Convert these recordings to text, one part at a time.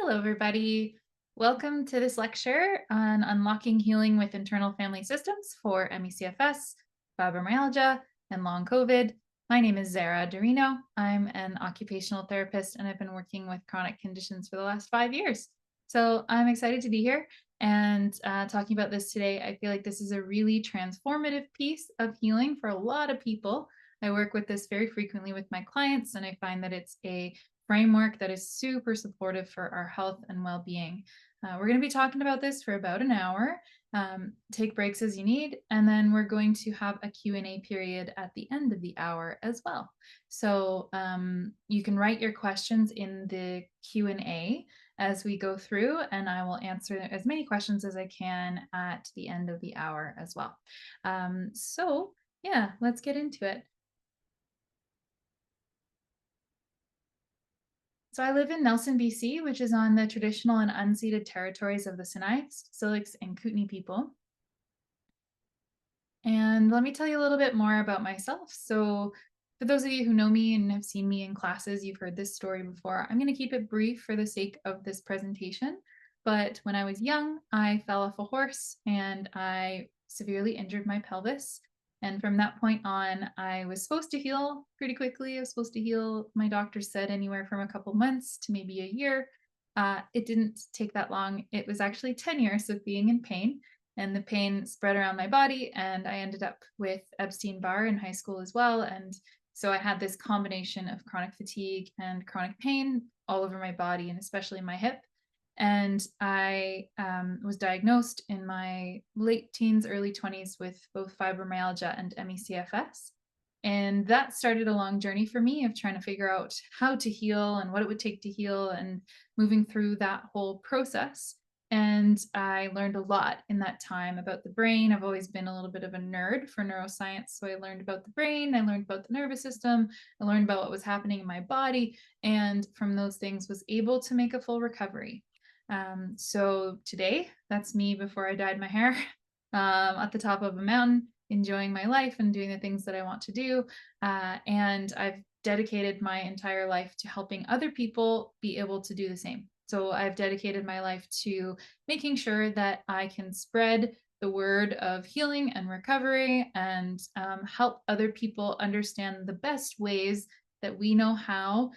Hello, everybody. Welcome to this lecture on unlocking healing with internal family systems for ME/CFS, fibromyalgia, and long COVID. My name is Zara Dureno. I'm an occupational therapist, and I've been working with chronic conditions for the last 5 years. So I'm excited to be here and talking about this today. I feel like this is a really transformative piece of healing for a lot of people. I work with this very frequently with my clients, and I find that it's a framework that is super supportive for our health and well-being. We're going to be talking about this for about an hour. Take breaks as you need, and then we're going to have a Q&A period at the end of the hour as well. So you can write your questions in the Q&A as we go through, and I will answer as many questions as I can at the end of the hour as well. So yeah, let's get into it. So I live in Nelson, BC, which is on the traditional and unceded territories of the Sinaiaks, Syilx, and Kootenai people. And let me tell you a little bit more about myself. So for those of you who know me and have seen me in classes, you've heard this story before. I'm going to keep it brief for the sake of this presentation. But when I was young, I fell off a horse and I severely injured my pelvis. And from that point on, I was supposed to heal pretty quickly. I was supposed to heal, my doctor said, anywhere from a couple months to maybe a year. It didn't take that long. It was actually 10 years of being in pain, and the pain spread around my body, and I ended up with Epstein-Barr in high school as well. And so I had this combination of chronic fatigue and chronic pain all over my body, and especially my hip. And I was diagnosed in my late teens, early 20s with both fibromyalgia and ME/CFS. And that started a long journey for me of trying to figure out how to heal and what it would take to heal and moving through that whole process. And I learned a lot in that time about the brain. I've always been a little bit of a nerd for neuroscience. So I learned about the brain, I learned about the nervous system, I learned about what was happening in my body. And from those things was able to make a full recovery. So today, that's me before I dyed my hair at the top of a mountain, enjoying my life and doing the things that I want to do. And I've dedicated my entire life to helping other people be able to do the same. So I've dedicated my life to making sure that I can spread the word of healing and recovery and help other people understand the best ways that we know how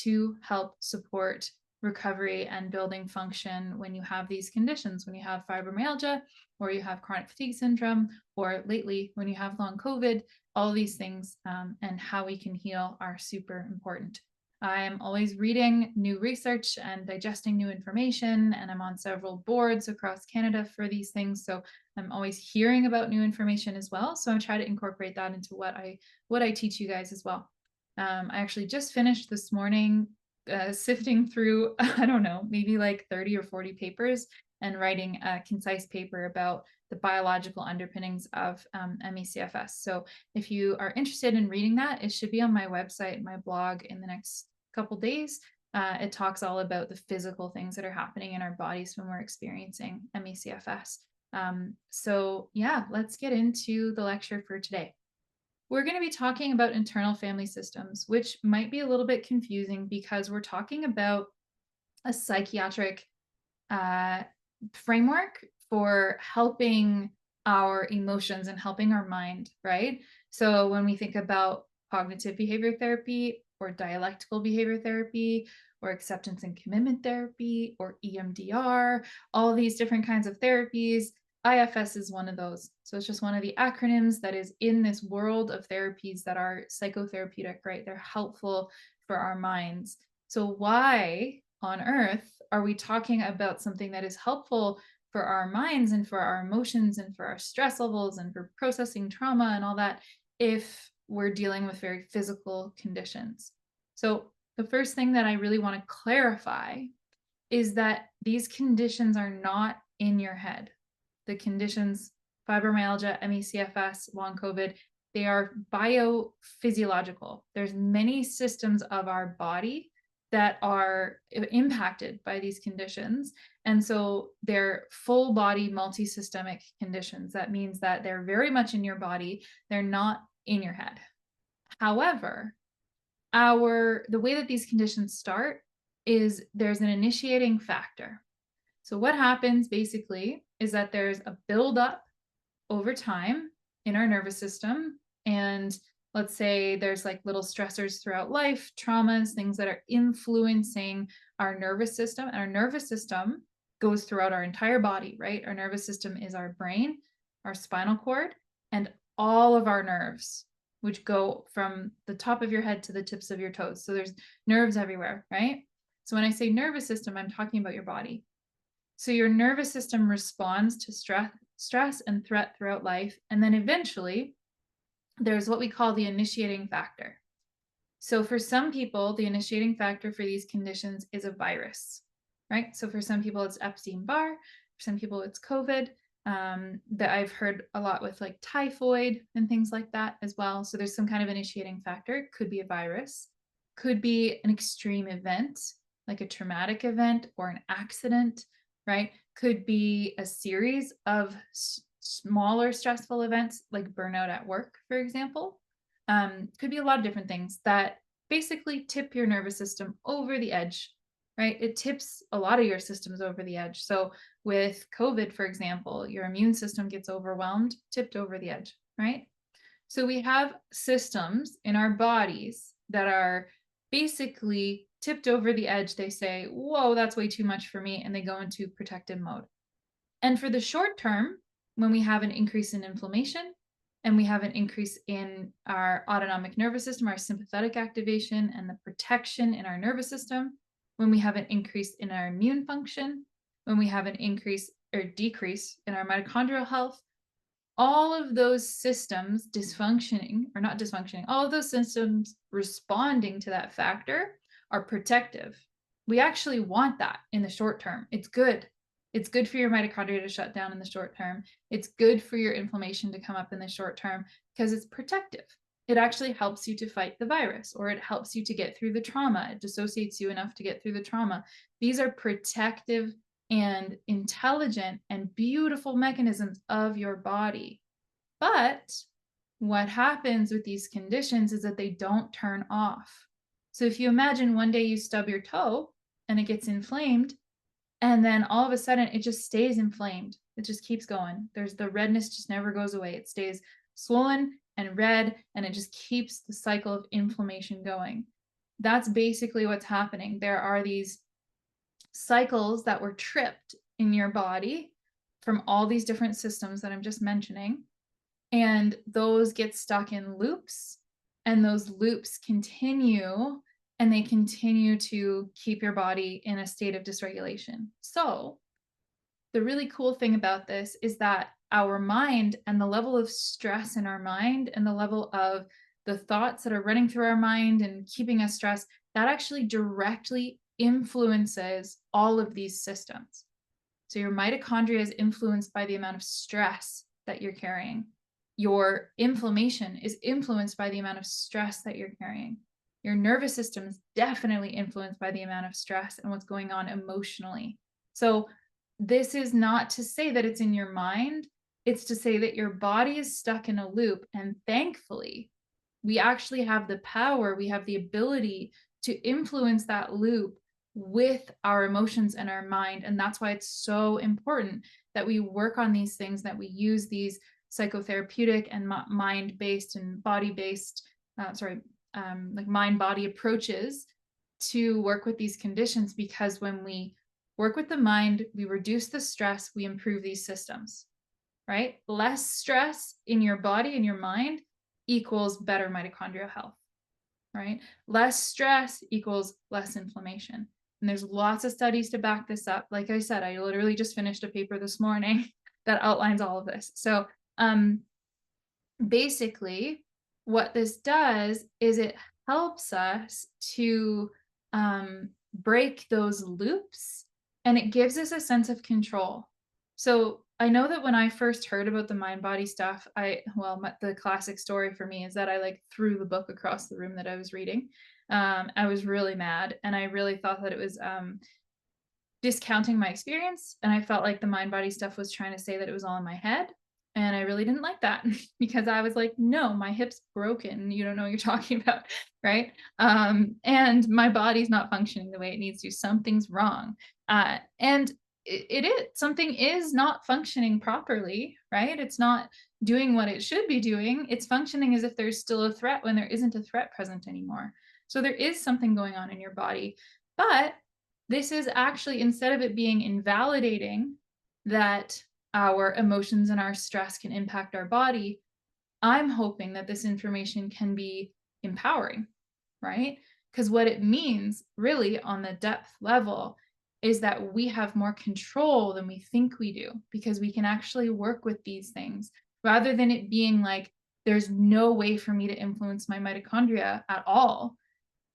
to help support recovery and building function when you have these conditions, when you have fibromyalgia or you have chronic fatigue syndrome, or lately when you have long COVID. All these things and how we can heal are super important. I'm always reading new research and digesting new information, and I'm on several boards across Canada for these things. So I'm always hearing about new information as well. So I try to incorporate that into what I teach you guys as well. I actually just finished this morning sifting through, I don't know, maybe like 30 or 40 papers and writing a concise paper about the biological underpinnings of ME/CFS. So if you are interested in reading that, it should be on my website, my blog in the next couple days. It talks all about the physical things that are happening in our bodies when we're experiencing ME/CFS. So yeah, let's get into the lecture for today. We're going to be talking about internal family systems, which might be a little bit confusing because we're talking about a psychiatric framework for helping our emotions and helping our mind, right? So when we think about cognitive behavior therapy or dialectical behavior therapy or acceptance and commitment therapy or EMDR, all these different kinds of therapies, IFS is one of those. So it's just one of the acronyms that is in this world of therapies that are psychotherapeutic, right? They're helpful for our minds. So why on earth are we talking about something that is helpful for our minds and for our emotions and for our stress levels and for processing trauma and all that if we're dealing with very physical conditions? So the first thing that I really want to clarify is that these conditions are not in your head. The conditions, fibromyalgia, ME/CFS, long COVID, they are biophysiological. There's many systems of our body that are impacted by these conditions. And so they're full body multisystemic conditions. That means that they're very much in your body. They're not in your head. However, the way that these conditions start is there's an initiating factor. So what happens basically is that there's a buildup over time in our nervous system. And let's say there's like little stressors throughout life, traumas, things that are influencing our nervous system. And our nervous system goes throughout our entire body, right? Our nervous system is our brain, our spinal cord, and all of our nerves, which go from the top of your head to the tips of your toes. So there's nerves everywhere, right? So when I say nervous system, I'm talking about your body. So your nervous system responds to stress and threat throughout life. And then eventually there's what we call the initiating factor. So for some people, the initiating factor for these conditions is a virus, right? So for some people, it's Epstein-Barr. For some people, it's COVID. That I've heard a lot with like typhoid and things like that as well. So there's some kind of initiating factor. Could be a virus, could be an extreme event, like a traumatic event or an accident, right? Could be a series of smaller stressful events like burnout at work, for example. Could be a lot of different things that basically tip your nervous system over the edge, right? It tips a lot of your systems over the edge. So with COVID, for example, your immune system gets overwhelmed, tipped over the edge, right? So we have systems in our bodies that are basically tipped over the edge. They say, whoa, that's way too much for me. And they go into protective mode. And for the short term, when we have an increase in inflammation and we have an increase in our autonomic nervous system, our sympathetic activation and the protection in our nervous system, when we have an increase in our immune function, when we have an increase or decrease in our mitochondrial health, all of those systems dysfunctioning or not dysfunctioning, all of those systems responding to that factor are protective. We actually want that in the short term. It's good. It's good for your mitochondria to shut down in the short term. It's good for your inflammation to come up in the short term because it's protective. It actually helps you to fight the virus, or it helps you to get through the trauma. It dissociates you enough to get through the trauma. These are protective and intelligent and beautiful mechanisms of your body. But what happens with these conditions is that they don't turn off. So if you imagine one day you stub your toe and it gets inflamed, and then all of a sudden it just stays inflamed. It just keeps going. There's the redness just never goes away. It stays swollen and red, and it just keeps the cycle of inflammation going. That's basically what's happening. There are these cycles that were tripped in your body from all these different systems that I'm just mentioning. And those get stuck in loops, and those loops continue, and they continue to keep your body in a state of dysregulation. So the really cool thing about this is that our mind and the level of stress in our mind and the level of the thoughts that are running through our mind and keeping us stressed, that actually directly influences all of these systems. So your mitochondria is influenced by the amount of stress that you're carrying. Your inflammation is influenced by the amount of stress that you're carrying. Your nervous system is definitely influenced by the amount of stress and what's going on emotionally. So this is not to say that it's in your mind. It's to say that your body is stuck in a loop. And thankfully, we actually have the power, we have the ability to influence that loop with our emotions and our mind. And that's why it's so important that we work on these things, that we use these psychotherapeutic and mind-based and body-based, like mind-body approaches to work with these conditions, because when we work with the mind, we reduce the stress, we improve these systems, right? Less stress in your body and your mind equals better mitochondrial health, right? Less stress equals less inflammation. And there's lots of studies to back this up. Like I said, I literally just finished a paper this morning that outlines all of this. So basically, what this does is it helps us to break those loops, and it gives us a sense of control. So I know that when I first heard about the mind body stuff, the classic story for me is that I like threw the book across the room that I was reading. I was really mad, and I really thought that it was discounting my experience. And I felt like the mind body stuff was trying to say that it was all in my head. And I really didn't like that because I was like, no, my hip's broken. You don't know what you're talking about. Right. And my body's not functioning the way it needs to. Something's wrong. And it is something is not functioning properly. Right. It's not doing what it should be doing. It's functioning as if there's still a threat when there isn't a threat present anymore. So there is something going on in your body. But this is actually, instead of it being invalidating that our emotions and our stress can impact our body, I'm hoping that this information can be empowering, right? Because what it means, really, on the depth level, is that we have more control than we think we do, because we can actually work with these things rather than it being like, there's no way for me to influence my mitochondria at all.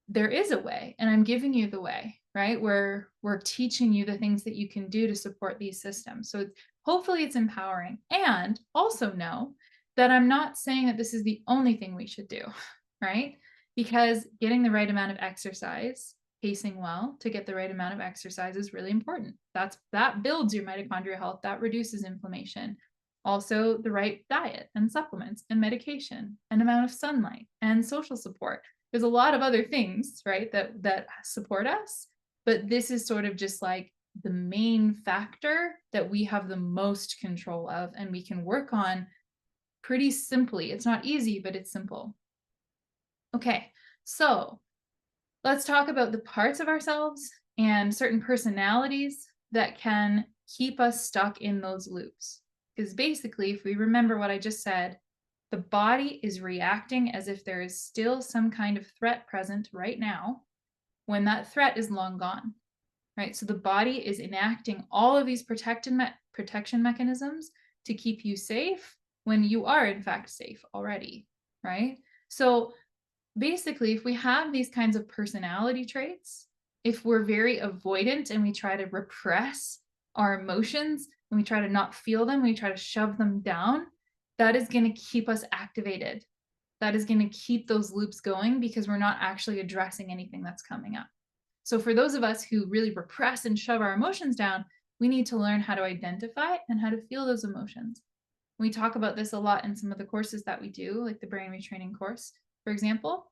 There is a way, and I'm giving you the way, right? We're teaching you the things that you can do to support these systems. So hopefully it's empowering. And also know that I'm not saying that this is the only thing we should do, right? Because getting the right amount of exercise, pacing well to get the right amount of exercise is really important. That builds your mitochondrial health, that reduces inflammation. Also, the right diet and supplements and medication and amount of sunlight and social support. There's a lot of other things, right, that support us, but this is sort of just like the main factor that we have the most control of and we can work on pretty simply. It's not easy, but it's simple. Okay, so let's talk about the parts of ourselves and certain personalities that can keep us stuck in those loops. Because basically, if we remember what I just said, the body is reacting as if there is still some kind of threat present right now when that threat is long gone, right? So the body is enacting all of these protection mechanisms to keep you safe when you are, in fact, safe already, right? So basically, if we have these kinds of personality traits, if we're very avoidant and we try to repress our emotions and we try to not feel them, we try to shove them down, that is going to keep us activated. That is going to keep those loops going because we're not actually addressing anything that's coming up. So for those of us who really repress and shove our emotions down, we need to learn how to identify and how to feel those emotions. We talk about this a lot in some of the courses that we do, like the brain retraining course, for example.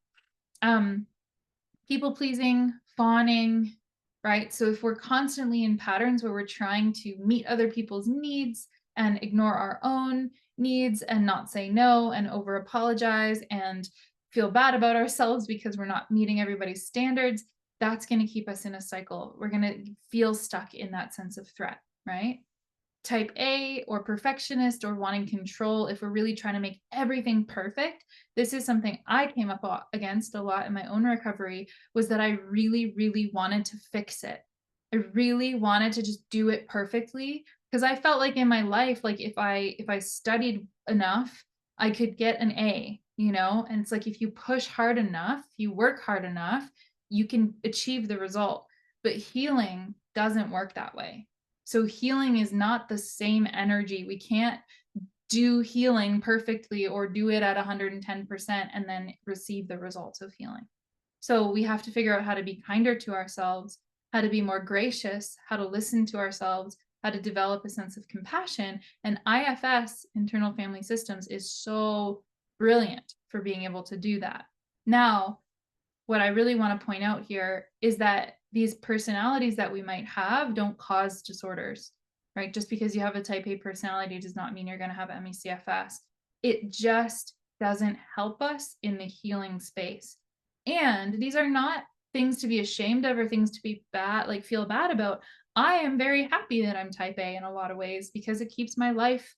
People pleasing, fawning, right? So if we're constantly in patterns where we're trying to meet other people's needs and ignore our own needs and not say no and over apologize and feel bad about ourselves because we're not meeting everybody's standards, that's going to keep us in a cycle. We're going to feel stuck in that sense of threat, right? Type A or perfectionist or wanting control, if we're really trying to make everything perfect, this is something I came up against a lot in my own recovery, was that I really, really wanted to fix it. I really wanted to just do it perfectly because I felt like in my life, like if I studied enough, I could get an A, you know? And it's like if you push hard enough, you work hard enough, you can achieve the result. But healing doesn't work that way. So healing is not the same energy. We can't do healing perfectly or do it at 110% and then receive the results of healing. So we have to figure out how to be kinder to ourselves, how to be more gracious, how to listen to ourselves, how to develop a sense of compassion. And IFS, internal family systems, is so brilliant for being able to do that. Now, what I really want to point out here is that these personalities that we might have don't cause disorders, right? Just because you have a type A personality does not mean you're going to have ME/CFS. It just doesn't help us in the healing space. And these are not things to be ashamed of or things to be bad, like feel bad about. I am very happy that I'm type A in a lot of ways because it keeps my life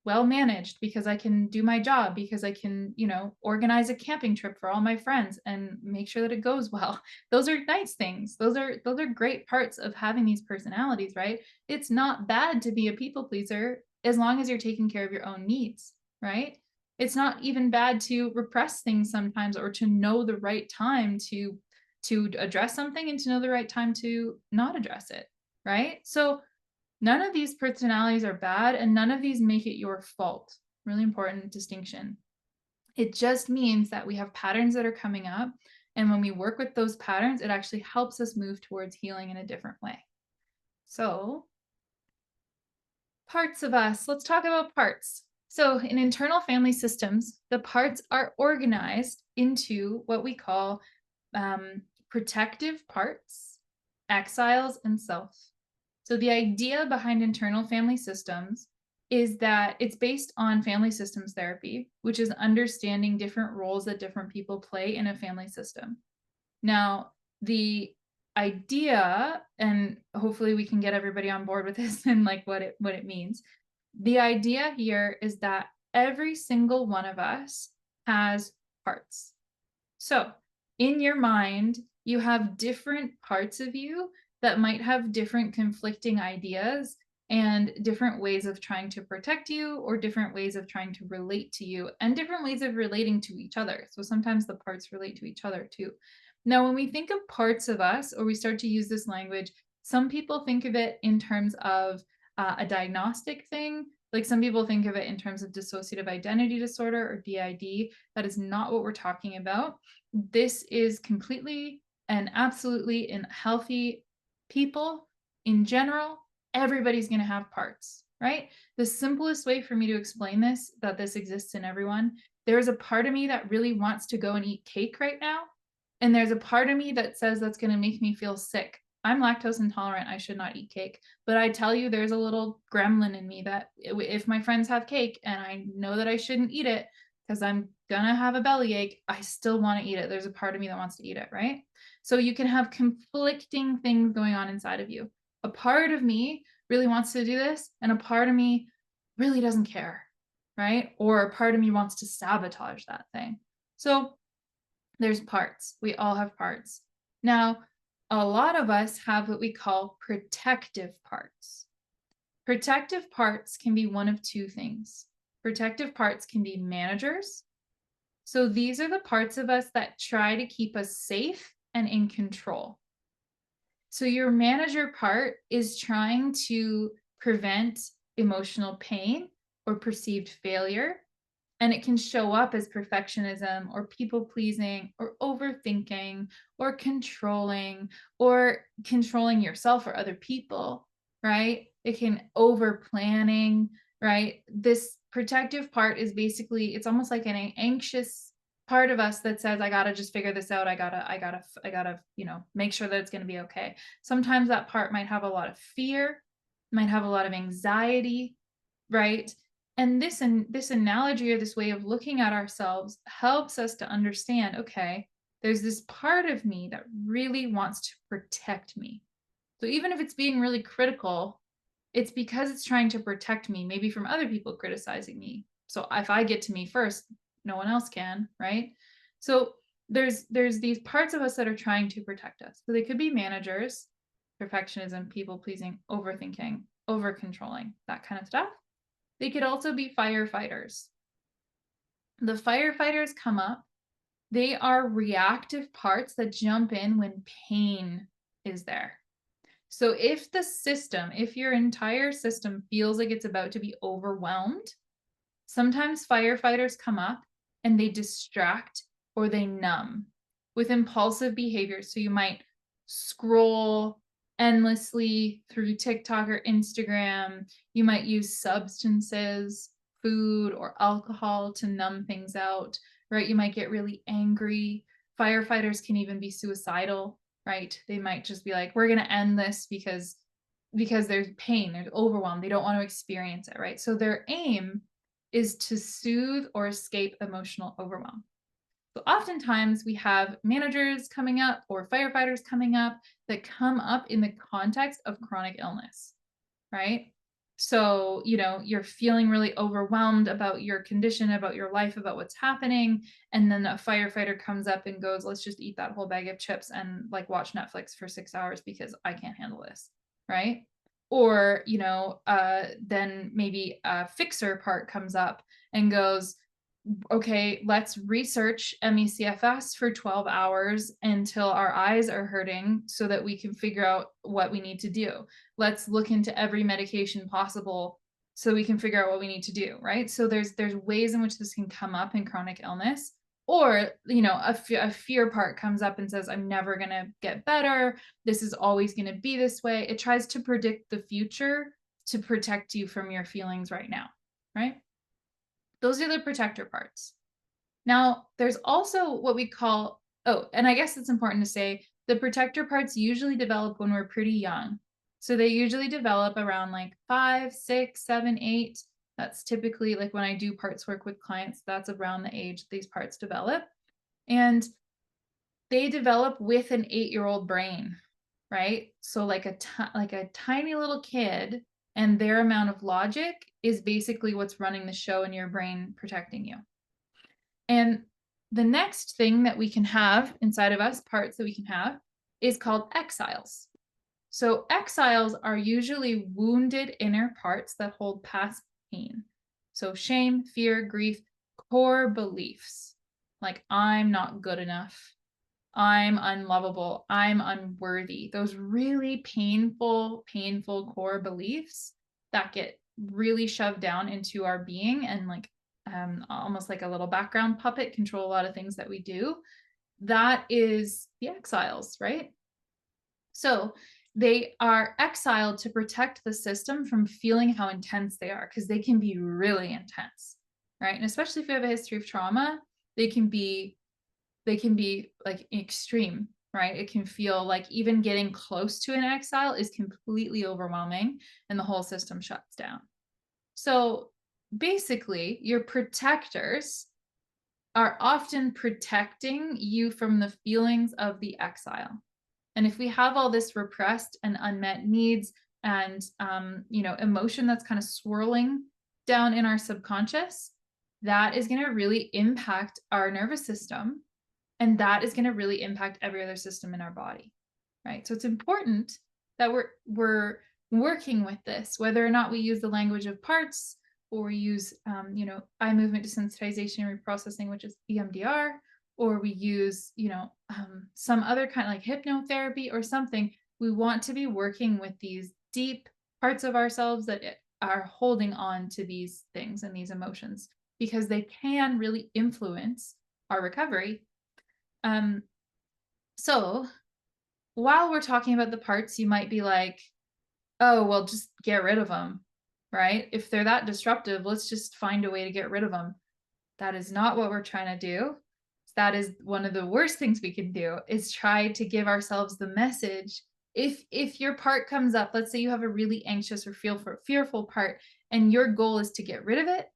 well managed, because I can do my job, because I can, organize a camping trip for all my friends and make sure that it goes well. Those are nice things. Those are great parts of having these personalities, right? It's not bad to be a people pleaser as long as you're taking care of your own needs, right? It's not even bad to repress things sometimes, or to know the right time to address something and to know the right time to not address it, right? So none of these personalities are bad and none of these make it your fault. Really important distinction. It just means that we have patterns that are coming up. And when we work with those patterns, it actually helps us move towards healing in a different way. So, parts of us, let's talk about parts. So, in internal family systems, the parts are organized into what we call protective parts, exiles, and self. So, the idea behind internal family systems is that it's based on family systems therapy, which is understanding different roles that different people play in a family system. Now, the idea, and hopefully we can get everybody on board with this and like what it means. The idea here is that every single one of us has parts. So, in your mind, you have different parts of you that might have different conflicting ideas and different ways of trying to protect you, or different ways of trying to relate to you, and different ways of relating to each other. So, sometimes the parts relate to each other too. Now, when we think of parts of us, or we start to use this language, some people think of it in terms of a diagnostic thing. Like some people think of it in terms of dissociative identity disorder, or DID. That is not what we're talking about. This is completely and absolutely in healthy people in general. Everybody's going to have parts, right? The simplest way for me to explain this, that this exists in everyone, there is a part of me that really wants to go and eat cake right now. And there's a part of me that says that's going to make me feel sick. I'm lactose intolerant. I should not eat cake. But I tell you, there's a little gremlin in me that if my friends have cake and I know that I shouldn't eat it because I'm going to have a bellyache, I still want to eat it. There's a part of me that wants to eat it, right? So you can have conflicting things going on inside of you. A part of me really wants to do this, and a part of me really doesn't care, right? Or a part of me wants to sabotage that thing. So there's parts. We all have parts. Now, a lot of us have what we call protective parts. Protective parts can be one of two things. Protective parts can be managers. So these are the parts of us that try to keep us safe and in control. So your manager part is trying to prevent emotional pain or perceived failure. And it can show up as perfectionism or people pleasing or overthinking or controlling yourself or other people, right? It can over planning, right? This protective part is basically, it's almost like an anxious part of us that says, I gotta just figure this out. I gotta, make sure that it's gonna be okay. Sometimes that part might have a lot of fear, might have a lot of anxiety, right? And this analogy, or this way of looking at ourselves, helps us to understand, okay, there's this part of me that really wants to protect me. So even if it's being really critical, it's because it's trying to protect me, maybe from other people criticizing me. So if I get to me first, no one else can, right? So there's these parts of us that are trying to protect us. So they could be managers, perfectionism, people pleasing, overthinking, over controlling, that kind of stuff. They could also be firefighters. The firefighters come up. They are reactive parts that jump in when pain is there. So if your entire system feels like it's about to be overwhelmed, sometimes firefighters come up and they distract or they numb with impulsive behaviors. So you might scroll endlessly through TikTok or Instagram. You might use substances, food, or alcohol to numb things out, right? You might get really angry. Firefighters can even be suicidal, right? They might just be like, we're going to end this because there's pain, there's overwhelm. They don't want to experience it, right? So their aim is to soothe or escape emotional overwhelm. So oftentimes we have managers coming up or firefighters coming up that come up in the context of chronic illness, right? So, you're feeling really overwhelmed about your condition, about your life, about what's happening. And then a firefighter comes up and goes, let's just eat that whole bag of chips and like watch Netflix for 6 hours because I can't handle this, right? Or, then maybe a fixer part comes up and goes, okay, let's research ME/CFS for 12 hours until our eyes are hurting so that we can figure out what we need to do. Let's look into every medication possible so we can figure out what we need to do, right? So there's ways in which this can come up in chronic illness. Or, a fear part comes up and says, I'm never going to get better. This is always going to be this way. It tries to predict the future to protect you from your feelings right now, right? Those are the protector parts. Now, there's also what we call, oh, and I guess it's important to say the protector parts usually develop when we're pretty young. So they usually develop around like 5, 6, 7, 8. That's typically like when I do parts work with clients, that's around the age these parts develop. And they develop with an 8-year-old brain, right? So like a tiny little kid, and their amount of logic is basically what's running the show in your brain, protecting you. And the next thing that we can have inside of us, parts that we can have, is called exiles. So exiles are usually wounded inner parts that hold past pain. So shame, fear, grief, core beliefs like I'm not good enough, I'm unlovable, I'm unworthy. Those really painful, painful core beliefs that get really shoved down into our being and like almost like a little background puppet control a lot of things that we do. That is the exiles, right? So they are exiled to protect the system from feeling how intense they are, because they can be really intense, right? And especially if you have a history of trauma, they can be like extreme, right? It can feel like even getting close to an exile is completely overwhelming and the whole system shuts down. So basically, your protectors are often protecting you from the feelings of the exile. And if we have all this repressed and unmet needs and emotion that's kind of swirling down in our subconscious, that is going to really impact our nervous system, and that is going to really impact every other system in our body, right? So it's important that we're working with this, whether or not we use the language of parts or we use eye movement desensitization and reprocessing, which is EMDR, or we use some other kind of like hypnotherapy or something. We want to be working with these deep parts of ourselves that are holding on to these things and these emotions, because they can really influence our recovery. So while we're talking about the parts, you might be like, oh, well, just get rid of them, right? If they're that disruptive, let's just find a way to get rid of them. That is not what we're trying to do. That is one of the worst things we can do, is try to give ourselves the message. If your part comes up, let's say you have a really anxious or fearful part, and your goal is to get rid of it,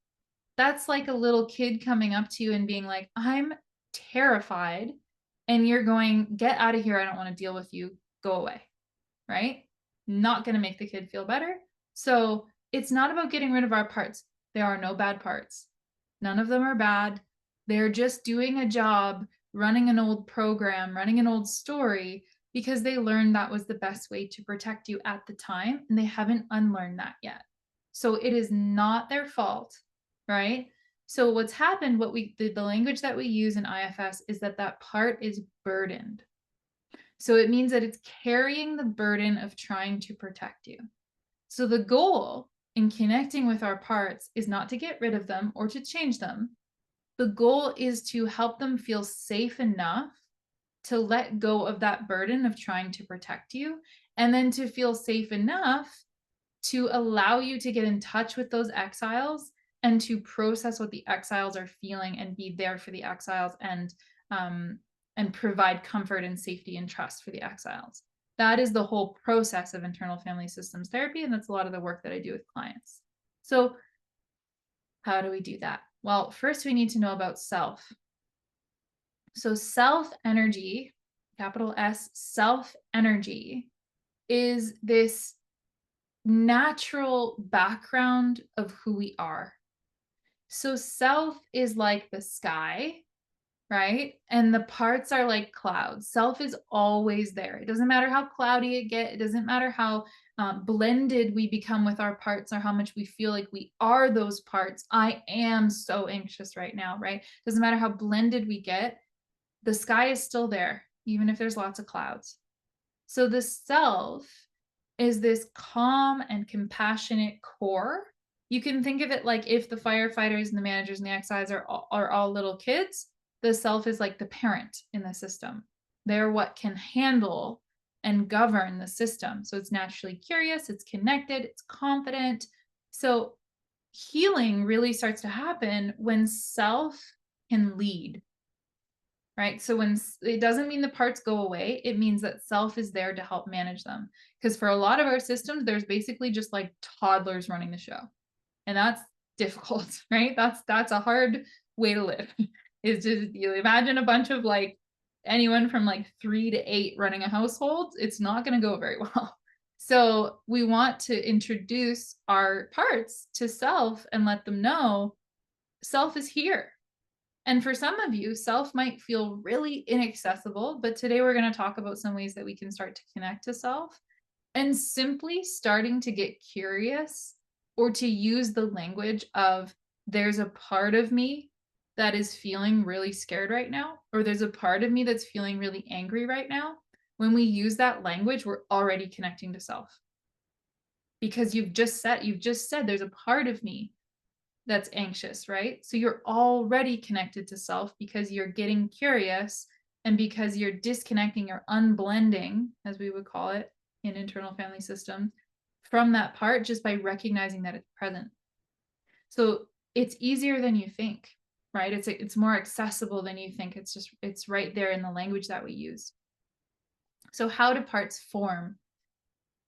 that's like a little kid coming up to you and being like, I'm terrified. And you're going, get out of here. I don't want to deal with you. Go away. Right? Not going to make the kid feel better. So it's not about getting rid of our parts. There are no bad parts. None of them are bad. They're just doing a job, running an old program, running an old story, because they learned that was the best way to protect you at the time. And they haven't unlearned that yet. So it is not their fault, right? So what's happened, the language that we use in IFS is that part is burdened. So it means that it's carrying the burden of trying to protect you. So the goal in connecting with our parts is not to get rid of them or to change them. The goal is to help them feel safe enough to let go of that burden of trying to protect you, and then to feel safe enough to allow you to get in touch with those exiles and to process what the exiles are feeling and be there for the exiles, and provide comfort and safety and trust for the exiles. That is the whole process of internal family systems therapy, and that's a lot of the work that I do with clients. So how do we do that? Well, first we need to know about self. So self energy, capital S, self energy, is this natural background of who we are. So self is like the sky, right? And the parts are like clouds. Self is always there. It doesn't matter how cloudy it gets. It doesn't matter how blended we become with our parts or how much we feel like we are those parts. I am so anxious right now, right? Doesn't matter how blended we get. The sky is still there, even if there's lots of clouds. So the self is this calm and compassionate core. You can think of it like if the firefighters and the managers and the exiles are all little kids, the self is like the parent in the system. They're what can handle and govern the system. So it's naturally curious, it's connected, it's confident. So healing really starts to happen when self can lead, right? So it doesn't mean the parts go away, it means that self is there to help manage them. Because for a lot of our systems, there's basically just like toddlers running the show. And that's difficult, right? That's a hard way to live. Is just you imagine a bunch of like anyone from like 3 to 8 running a household, it's not going to go very well. So we want to introduce our parts to self and let them know self is here. And for some of you, self might feel really inaccessible, but today we're going to talk about some ways that we can start to connect to self and simply starting to get curious or to use the language of there's a part of me that is feeling really scared right now, or there's a part of me that's feeling really angry right now. When we use that language, we're already connecting to self because you've just said there's a part of me that's anxious, right? So you're already connected to self because you're getting curious and because you're disconnecting or unblending, as we would call it in internal family systems, from that part just by recognizing that it's present. So it's easier than you think, right? It's more accessible than you think. It's right there in the language that we use. So how do parts form?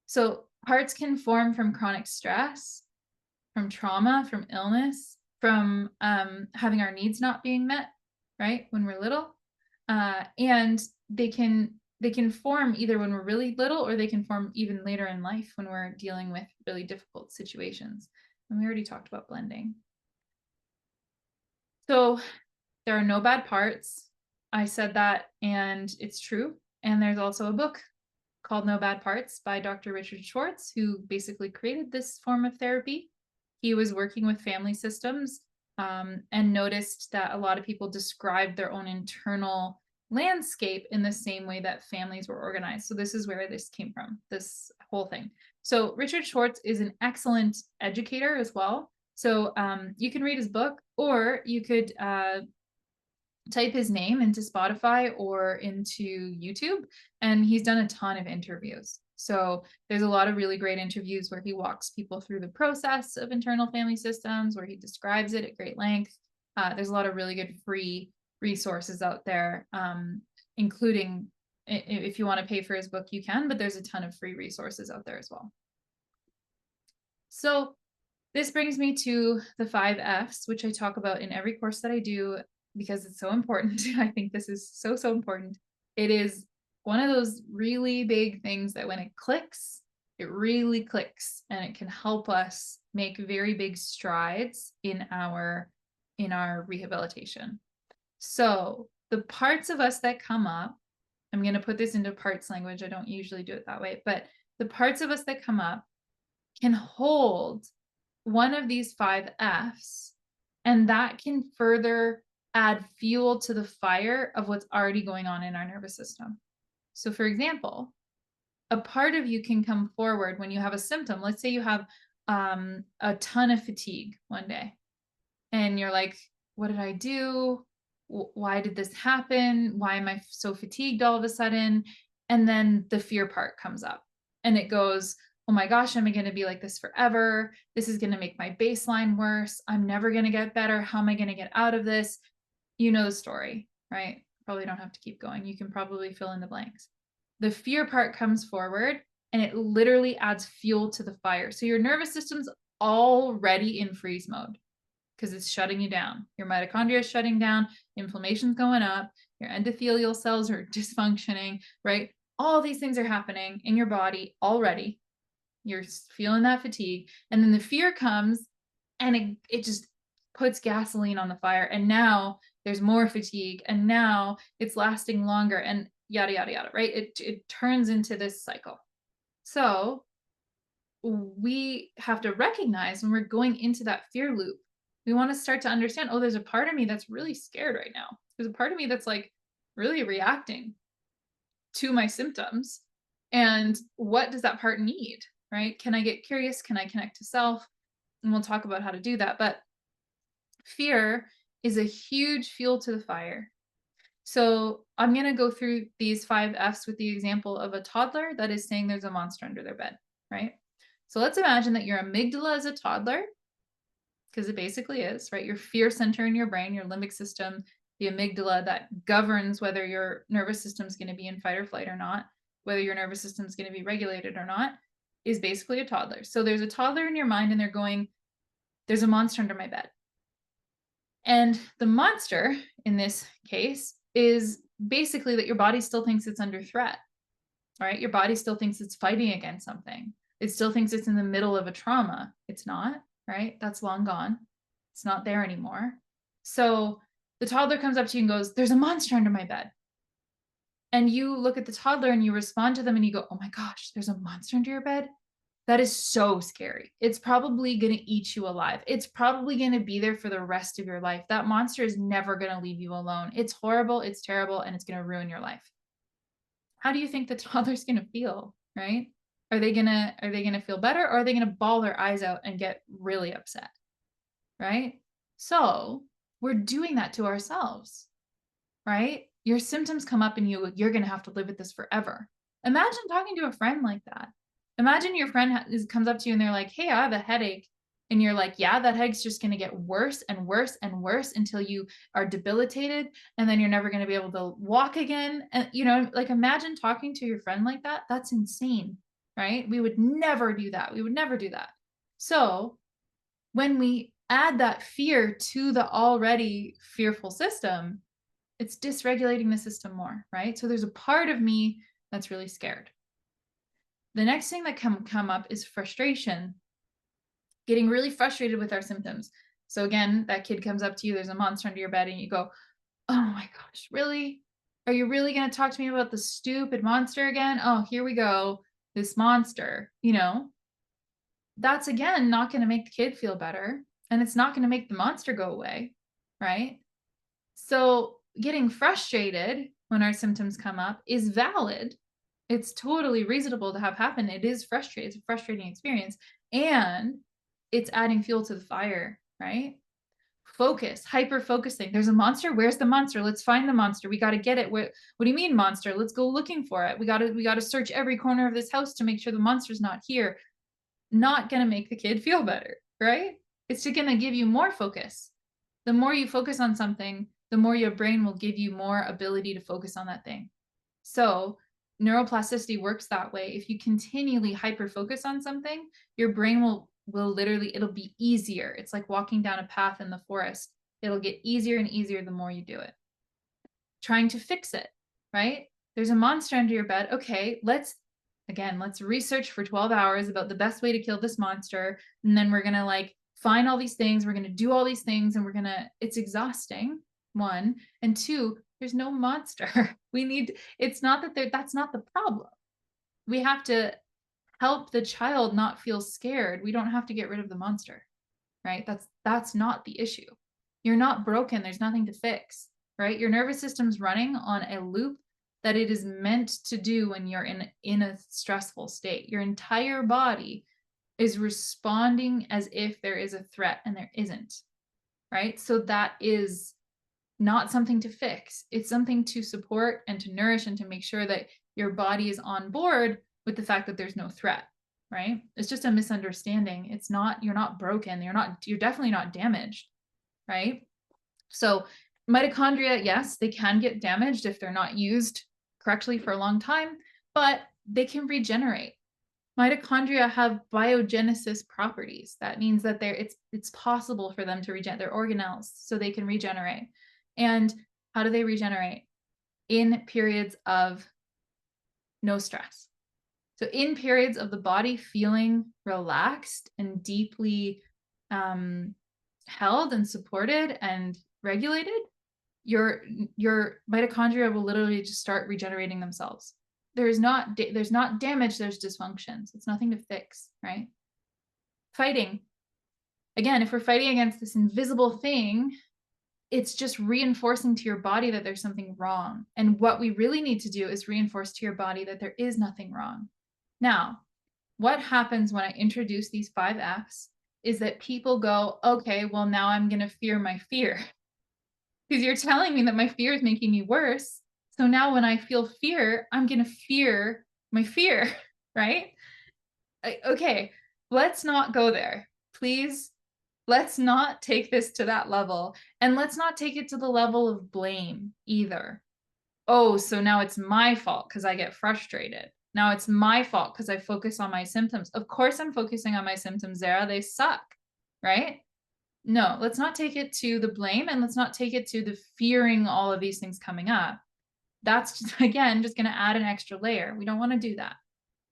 So parts can form from chronic stress, from trauma, from illness, from having our needs not being met, right? When we're little, and they can form either when we're really little, or they can form even later in life when we're dealing with really difficult situations. And we already talked about blending. So there are no bad parts. I said that, and it's true. And there's also a book called No Bad Parts by Dr. Richard Schwartz, who basically created this form of therapy. He was working with family systems and noticed that a lot of people described their own internal landscape in the same way that families were organized. So this is where this came from, this whole thing. So Richard Schwartz is an excellent educator as well. So you can read his book, or you could type his name into Spotify or into YouTube, and he's done a ton of interviews. So there's a lot of really great interviews where he walks people through the process of internal family systems, where he describes it at great length. There's a lot of really good free resources out there, including if you want to pay for his book, you can, but there's a ton of free resources out there as well. So this brings me to the 5 F's, which I talk about in every course that I do because it's so important. I think this is so, so important. It is one of those really big things that when it clicks, it really clicks, and it can help us make very big strides in our rehabilitation. So the parts of us that come up, I'm going to put this into parts language. I don't usually do it that way, but the parts of us that come up can hold one of these 5 F's, and that can further add fuel to the fire of what's already going on in our nervous system. So for example, a part of you can come forward when you have a symptom. Let's say you have a ton of fatigue one day, and you're like, what did I do? Why did this happen? Why am I so fatigued all of a sudden? And then the fear part comes up, and it goes, oh my gosh, am I going to be like this forever? This is going to make my baseline worse. I'm never going to get better. How am I going to get out of this? You know the story, right? Probably don't have to keep going. You can probably fill in the blanks. The fear part comes forward, and it literally adds fuel to the fire. So your nervous system's already in freeze mode because it's shutting you down. Your mitochondria is shutting down, inflammation's going up, your endothelial cells are dysfunctioning, right? All these things are happening in your body already. You're feeling that fatigue, and then the fear comes, and it just puts gasoline on the fire, and now there's more fatigue, and now it's lasting longer, and yada yada yada, right? It turns into this cycle. So we have to recognize when we're going into that fear loop, we want to start to understand, oh, there's a part of me that's really scared right now. There's a part of me that's like really reacting to my symptoms, and what does that part need? Right? Can I get curious? Can I connect to self? And we'll talk about how to do that. But fear is a huge fuel to the fire. So I'm going to go through these 5 F's with the example of a toddler that is saying there's a monster under their bed, right? So let's imagine that your amygdala is a toddler, because it basically is, right? Your fear center in your brain, your limbic system, the amygdala that governs whether your nervous system is going to be in fight or flight or not, whether your nervous system is going to be regulated or not, is basically a toddler. So there's a toddler in your mind and they're going, there's a monster under my bed. And the monster in this case is basically that your body still thinks it's under threat, right? Your body still thinks it's fighting against something. It still thinks it's in the middle of a trauma. It's not, right? That's long gone. It's not there anymore. So the toddler comes up to you and goes, there's a monster under my bed. And you look at the toddler and you respond to them and you go, oh my gosh, there's a monster under your bed? That is so scary. It's probably going to eat you alive. It's probably going to be there for the rest of your life. That monster is never going to leave you alone. It's horrible, it's terrible, and it's going to ruin your life. How do you think the toddler's going to feel, right? Are they going to feel better, or are they going to bawl their eyes out and get really upset? Right? So, we're doing that to ourselves, right? Your symptoms come up and you're going to have to live with this forever. Imagine talking to a friend like that. Imagine your friend comes up to you and they're like, hey, I have a headache. And you're like, yeah, that headache's just going to get worse and worse and worse until you are debilitated. And then you're never going to be able to walk again. And, like imagine talking to your friend like that. That's insane, right? We would never do that. We would never do that. So when we add that fear to the already fearful system, it's dysregulating the system more, right? So there's a part of me that's really scared. The next thing that can come up is frustration, getting really frustrated with our symptoms. So again, that kid comes up to you, there's a monster under your bed, and you go, oh my gosh, really? Are you really going to talk to me about the stupid monster again? Oh, here we go, this monster, That's again not going to make the kid feel better, and it's not going to make the monster go away, right? So getting frustrated when our symptoms come up is valid. It's totally reasonable to have happen. It is frustrating. It's a frustrating experience. And it's adding fuel to the fire, right? Focus, hyper focusing. There's a monster. Where's the monster? Let's find the monster. We got to get it. What do you mean monster? Let's go looking for it. We got to search every corner of this house to make sure the monster's not here. Not going to make the kid feel better, right? It's going to give you more focus. The more you focus on something, the more your brain will give you more ability to focus on that thing. So neuroplasticity works that way. If you continually hyper focus on something, your brain will literally, it'll be easier. It's like walking down a path in the forest. It'll get easier and easier the more you do it. Trying to fix it, right? There's a monster under your bed. Okay, let's research for 12 hours about the best way to kill this monster. And then we're going to find all these things. We're going to do all these things and it's exhausting. One. And two, there's no monster. It's not that that's not the problem. We have to help the child not feel scared. We don't have to get rid of the monster, right? That's not the issue. You're not broken. There's nothing to fix, right? Your nervous system's running on a loop that it is meant to do when you're in a stressful state. Your entire body is responding as if there is a threat, and there isn't, right? So that is not something to fix. It's something to support and to nourish and to make sure that your body is on board with the fact that there's no threat, right? It's just a misunderstanding. You're not broken. You're definitely not damaged, right? So mitochondria, yes, they can get damaged if they're not used correctly for a long time, but they can regenerate. Mitochondria have biogenesis properties. That means that it's possible for them to regenerate. They're organelles, so they can regenerate. And how do they regenerate? In periods of no stress. So in periods of the body feeling relaxed and deeply held and supported and regulated, your mitochondria will literally just start regenerating themselves. There's not damage, there's dysfunctions. It's nothing to fix, right? Fighting. Again, if we're fighting against this invisible thing, it's just reinforcing to your body that there's something wrong. And what we really need to do is reinforce to your body that there is nothing wrong. Now, what happens when I introduce these 5 Fs is that people go, okay, well, now I'm going to fear my fear. Because you're telling me that my fear is making me worse. So now when I feel fear, I'm going to fear my fear, right? Okay, let's not go there. Please Let's not take this to that level. And let's not take it to the level of blame either. Oh, so now it's my fault because I get frustrated. Now it's my fault because I focus on my symptoms. Of course, I'm focusing on my symptoms, Zara. They suck, right? No, let's not take it to the blame, and let's not take it to the fearing all of these things coming up. That's just, again, just going to add an extra layer. We don't want to do that.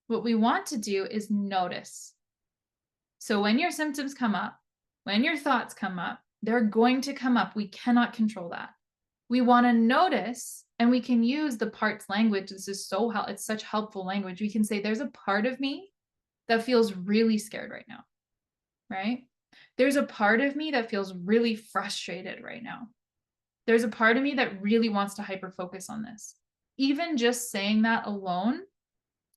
What we want to do is notice. So when your symptoms come up, when your thoughts come up, they're going to come up. We cannot control that. We want to notice, and we can use the parts language. This is it's such helpful language. We can say, there's a part of me that feels really scared right now, right? There's a part of me that feels really frustrated right now. There's a part of me that really wants to hyper focus on this. Even just saying that alone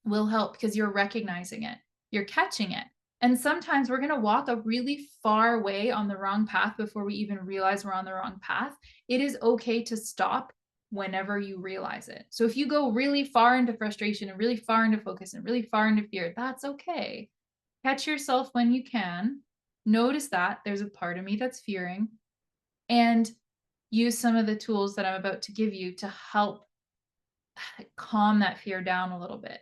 will help because you're recognizing it, you're catching it. And sometimes we're going to walk a really far way on the wrong path before we even realize we're on the wrong path. It is okay to stop whenever you realize it. So if you go really far into frustration and really far into focus and really far into fear, that's okay. Catch yourself when you can. Notice that there's a part of me that's fearing, and use some of the tools that I'm about to give you to help calm that fear down a little bit.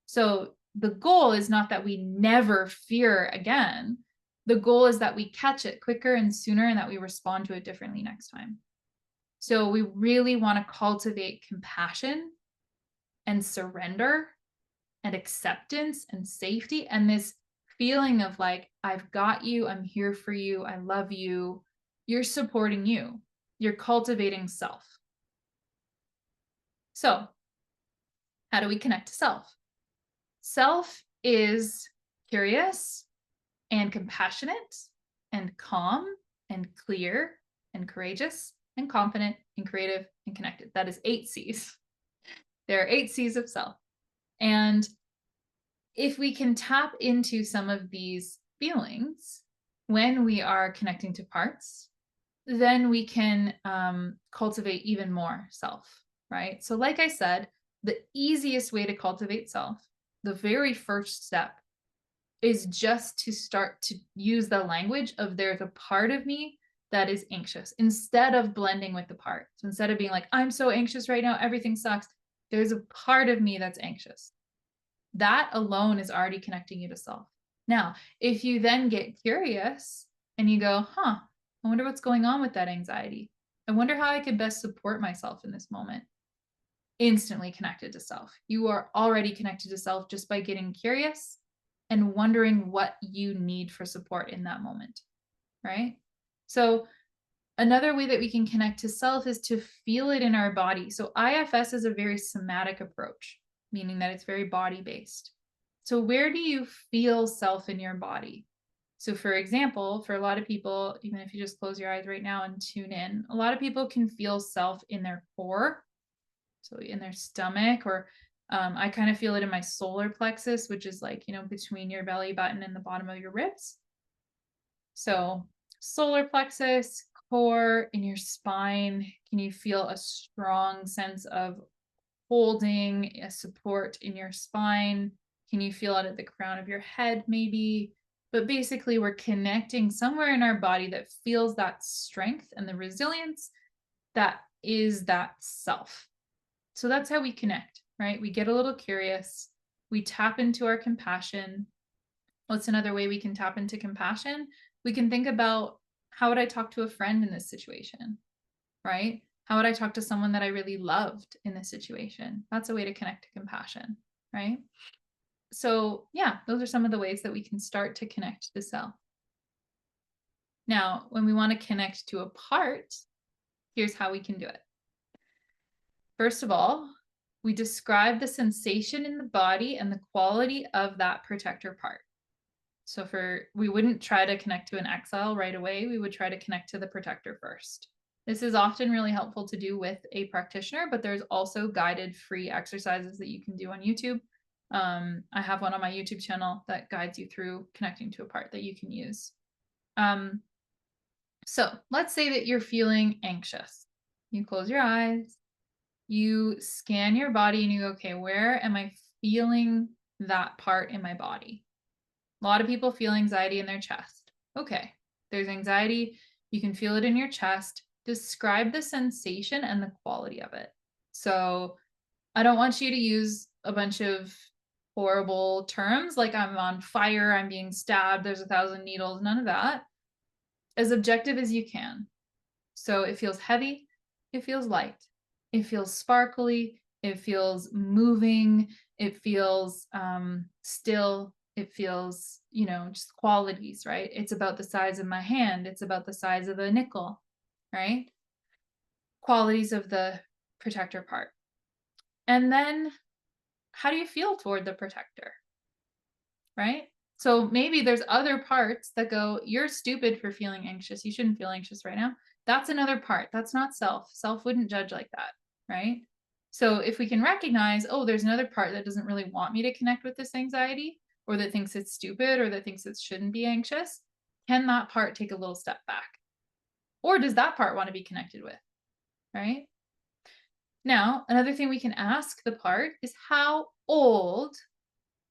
So the goal is not that we never fear again. The goal is that we catch it quicker and sooner, and that we respond to it differently next time. So we really want to cultivate compassion and surrender and acceptance and safety, and this feeling of like, I've got you, I'm here for you, I love you, you're supporting you, you're cultivating self. So how do we connect to self? Self is curious and compassionate and calm and clear and courageous and confident and creative and connected. That is 8 C's. There are 8 C's of self. And if we can tap into some of these feelings when we are connecting to parts, then we can cultivate even more self, right? So like I said, the easiest way to cultivate self, the very first step, is just to start to use the language of, there's a part of me that is anxious, instead of blending with the part. So instead of being like, I'm so anxious right now, everything sucks, there's a part of me that's anxious. That alone is already connecting you to self. Now, if you then get curious and you go, I wonder what's going on with that anxiety. I wonder how I could best support myself in this moment. Instantly connected to self. You are already connected to self just by getting curious and wondering what you need for support in that moment, right? So another way that we can connect to self is to feel it in our body. So IFS is a very somatic approach, meaning that it's very body-based. So where do you feel self in your body? So for example, for a lot of people, even if you just close your eyes right now and tune in, a lot of people can feel self in their core, so in their stomach, or I kind of feel it in my solar plexus, which is like, between your belly button and the bottom of your ribs. So solar plexus, core, in your spine. Can you feel a strong sense of holding a support in your spine? Can you feel it at the crown of your head maybe? But basically, we're connecting somewhere in our body that feels that strength and the resilience that is that self. So that's how we connect, right? We get a little curious. We tap into our compassion. What's another way we can tap into compassion? We can think about, how would I talk to a friend in this situation, right? How would I talk to someone that I really loved in this situation? That's a way to connect to compassion, right? So yeah, those are some of the ways that we can start to connect to self. Now, when we want to connect to a part, here's how we can do it. First of all, we describe the sensation in the body and the quality of that protector part. So we wouldn't try to connect to an exile right away. We would try to connect to the protector first. This is often really helpful to do with a practitioner, but there's also guided free exercises that you can do on YouTube. I have one on my YouTube channel that guides you through connecting to a part that you can use. So let's say that you're feeling anxious. You close your eyes, you scan your body, and you go, okay, where am I feeling that part in my body? A lot of people feel anxiety in their chest. Okay. There's anxiety. You can feel it in your chest. Describe the sensation and the quality of it. So I don't want you to use a bunch of horrible terms like I'm on fire, I'm being stabbed, there's 1,000 needles, none of that. As objective as you can. So it feels heavy, it feels light, it feels sparkly, it feels moving, it feels still, it feels, just qualities, right? It's about the size of my hand, it's about the size of a nickel, right? Qualities of the protector part. And then how do you feel toward the protector, right? So maybe there's other parts that go, you're stupid for feeling anxious. You shouldn't feel anxious right now. That's another part. That's not self. Self wouldn't judge like that, right? So if we can recognize, oh, there's another part that doesn't really want me to connect with this anxiety, or that thinks it's stupid, or that thinks it shouldn't be anxious, can that part take a little step back? Or does that part want to be connected with, right? Now, another thing we can ask the part is, how old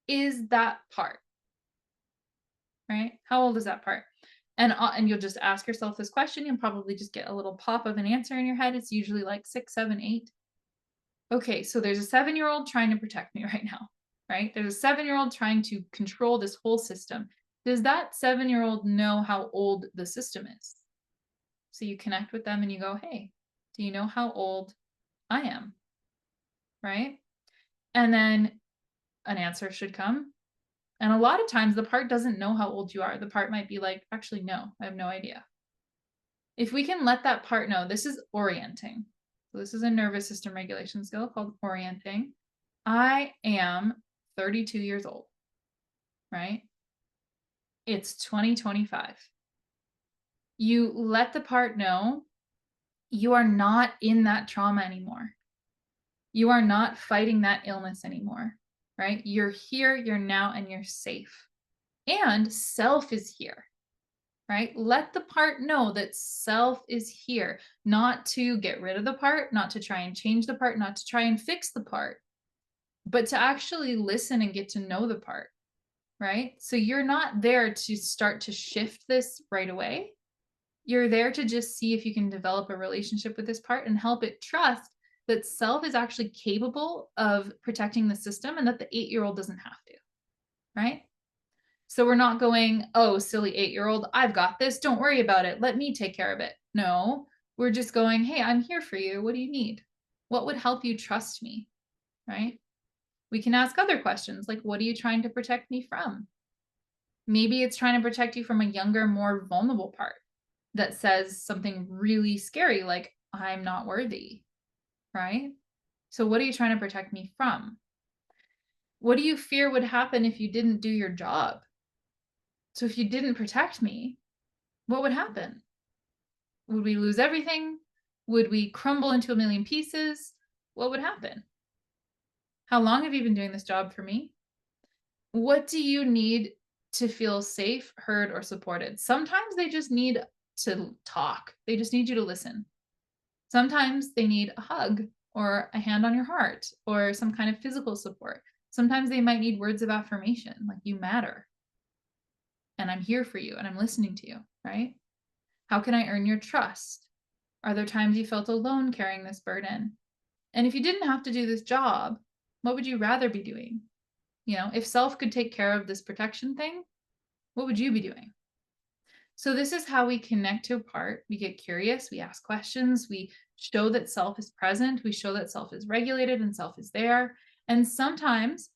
is that part? Right? How old is that part? And you'll just ask yourself this question. You'll probably just get a little pop of an answer in your head. It's usually like 6, 7, 8. Okay, so there's a 7-year-old trying to protect me right now, right? There's a 7-year-old trying to control this whole system. Does that 7-year-old know how old the system is? So you connect with them and you go, hey, do you know how old I am? Right? And then an answer should come. And a lot of times the part doesn't know how old you are. The part might be like, actually, no, I have no idea. If we can let that part know, this is orienting. So this is a nervous system regulation skill called orienting. I am 32 years old, right? It's 2025. You let the part know you are not in that trauma anymore. You are not fighting that illness anymore, right? You're here, you're now, and you're safe. And self is here, right? Let the part know that self is here, not to get rid of the part, not to try and change the part, not to try and fix the part, but to actually listen and get to know the part, right? So you're not there to start to shift this right away. You're there to just see if you can develop a relationship with this part and help it trust that self is actually capable of protecting the system and that the 8-year-old doesn't have to, right? So we're not going, oh, silly 8-year-old, I've got this. Don't worry about it. Let me take care of it. No, we're just going, hey, I'm here for you. What do you need? What would help you trust me? Right? We can ask other questions like, what are you trying to protect me from? Maybe it's trying to protect you from a younger, more vulnerable part that says something really scary like, I'm not worthy. Right? So what are you trying to protect me from? What do you fear would happen if you didn't do your job? So if you didn't protect me, what would happen? Would we lose everything? Would we crumble into a million pieces? What would happen? How long have you been doing this job for me? What do you need to feel safe, heard, or supported? Sometimes they just need to talk. They just need you to listen. Sometimes they need a hug or a hand on your heart or some kind of physical support. Sometimes they might need words of affirmation, like you matter and I'm here for you and I'm listening to you, right? How can I earn your trust? Are there times you felt alone carrying this burden? And if you didn't have to do this job, what would you rather be doing? If self could take care of this protection thing, what would you be doing? So this is how we connect to a part. We get curious, we ask questions, we show that self is present, we show that self is regulated and self is there. And sometimes,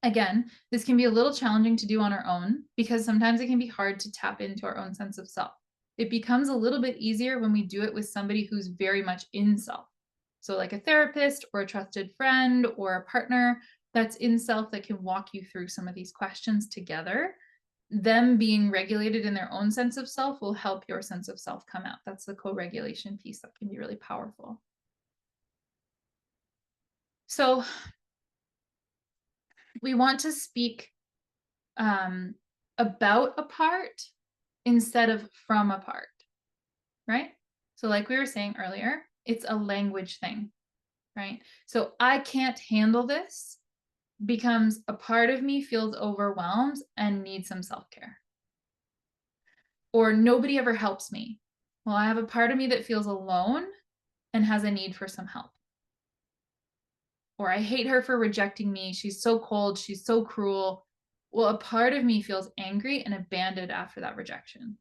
again, this can be a little challenging to do on our own because sometimes it can be hard to tap into our own sense of self. It becomes a little bit easier when we do it with somebody who's very much in self. So like a therapist or a trusted friend or a partner that's in self that can walk you through some of these questions together. Them being regulated in their own sense of self will help your sense of self come out. That's the co-regulation piece that can be really powerful. So we want to speak about a part instead of from a part, right? So like we were saying earlier, it's a language thing, right? So I can't handle this becomes a part of me feels overwhelmed and needs some self-care. Or nobody ever helps me. Well, I have a part of me that feels alone and has a need for some help. Or I hate her for rejecting me. She's so cold. She's so cruel. Well, a part of me feels angry and abandoned after that rejection.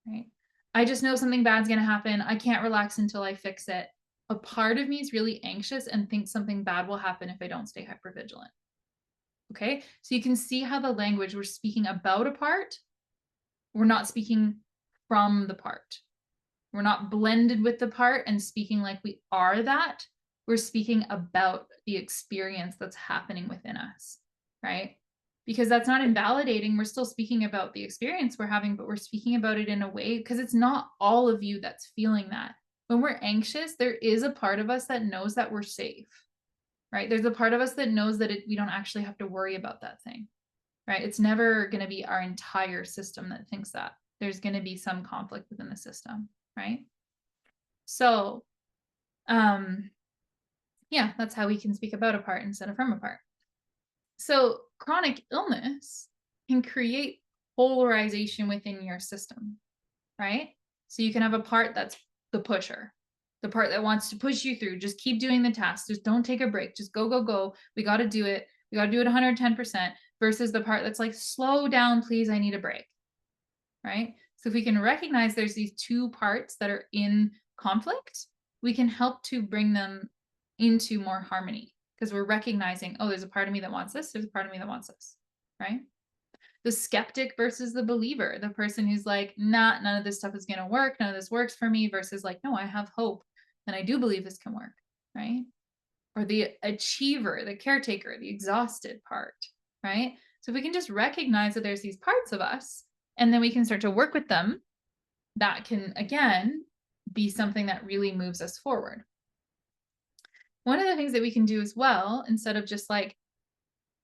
Right? I just know something bad's going to happen. I can't relax until I fix it. A part of me is really anxious and thinks something bad will happen if I don't stay hypervigilant. Okay? So you can see how the language we're speaking about a part, we're not speaking from the part. We're not blended with the part and speaking like we are that. We're speaking about the experience that's happening within us, right? Because that's not invalidating. We're still speaking about the experience we're having, but we're speaking about it in a way because it's not all of you that's feeling that. When we're anxious, there is a part of us that knows that we're safe, right? There's a part of us that knows that we don't actually have to worry about that thing, right? It's never going to be our entire system that thinks that. There's going to be some conflict within the system, right? So, yeah, that's how we can speak about a part instead of from a part. So chronic illness can create polarization within your system, right? So you can have a part that's the pusher, the part that wants to push you through. Just keep doing the task. Just don't take a break. Just go, go, go. We got to do it. We got to do it 110% versus the part that's like, slow down, please. I need a break, right? So if we can recognize there's these two parts that are in conflict, we can help to bring them into more harmony because we're recognizing, oh, there's a part of me that wants this. There's a part of me that wants this, right? The skeptic versus the believer, the person who's like, nah, none of this stuff is going to work. None of this works for me versus like, no, I have hope and I do believe this can work, right? Or the achiever, the caretaker, the exhausted part, right? So if we can just recognize that there's these parts of us and then we can start to work with them, that can, again, be something that really moves us forward. One of the things that we can do as well, instead of just like,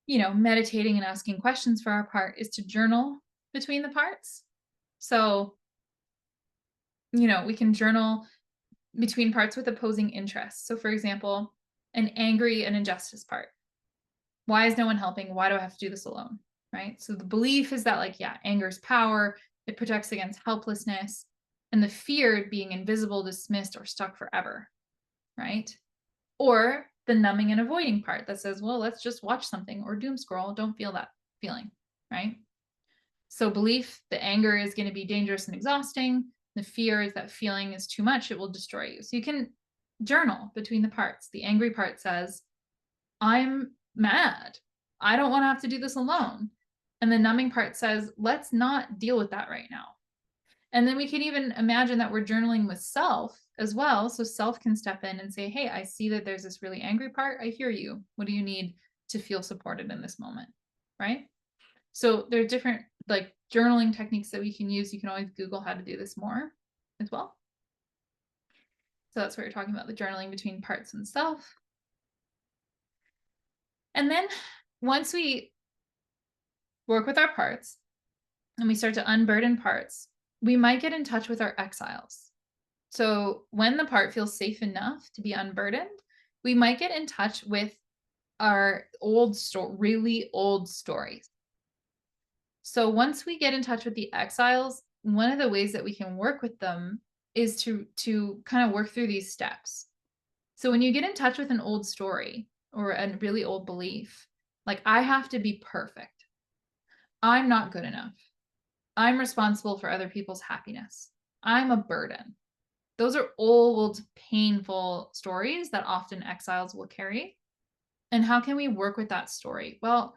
meditating and asking questions for our part, is to journal between the parts. So, we can journal between parts with opposing interests. So, for example, an angry and injustice part. Why is no one helping? Why do I have to do this alone? Right? So the belief is that like, yeah, anger is power. It protects against helplessness and the fear of being invisible, dismissed, or stuck forever. Right? Or the numbing and avoiding part that says, well, let's just watch something or doom scroll. Don't feel that feeling. Right? So belief, the anger is going to be dangerous and exhausting. The fear is that feeling is too much. It will destroy you. So you can journal between the parts. The angry part says, I'm mad. I don't want to have to do this alone. And the numbing part says, let's not deal with that right now. And then we can even imagine that we're journaling with self as well. So self can step in and say, hey, I see that there's this really angry part. I hear you. What do you need to feel supported in this moment? Right? So there are different like journaling techniques that we can use. You can always Google how to do this more as well. So that's what you're talking about, the journaling between parts and self. And then once we work with our parts and we start to unburden parts, we might get in touch with our exiles. So when the part feels safe enough to be unburdened, we might get in touch with our really old stories. So once we get in touch with the exiles, one of the ways that we can work with them is to kind of work through these steps. So when you get in touch with an old story or a really old belief, like I have to be perfect. I'm not good enough. I'm responsible for other people's happiness. I'm a burden. Those are old, painful stories that often exiles will carry. And how can we work with that story? Well,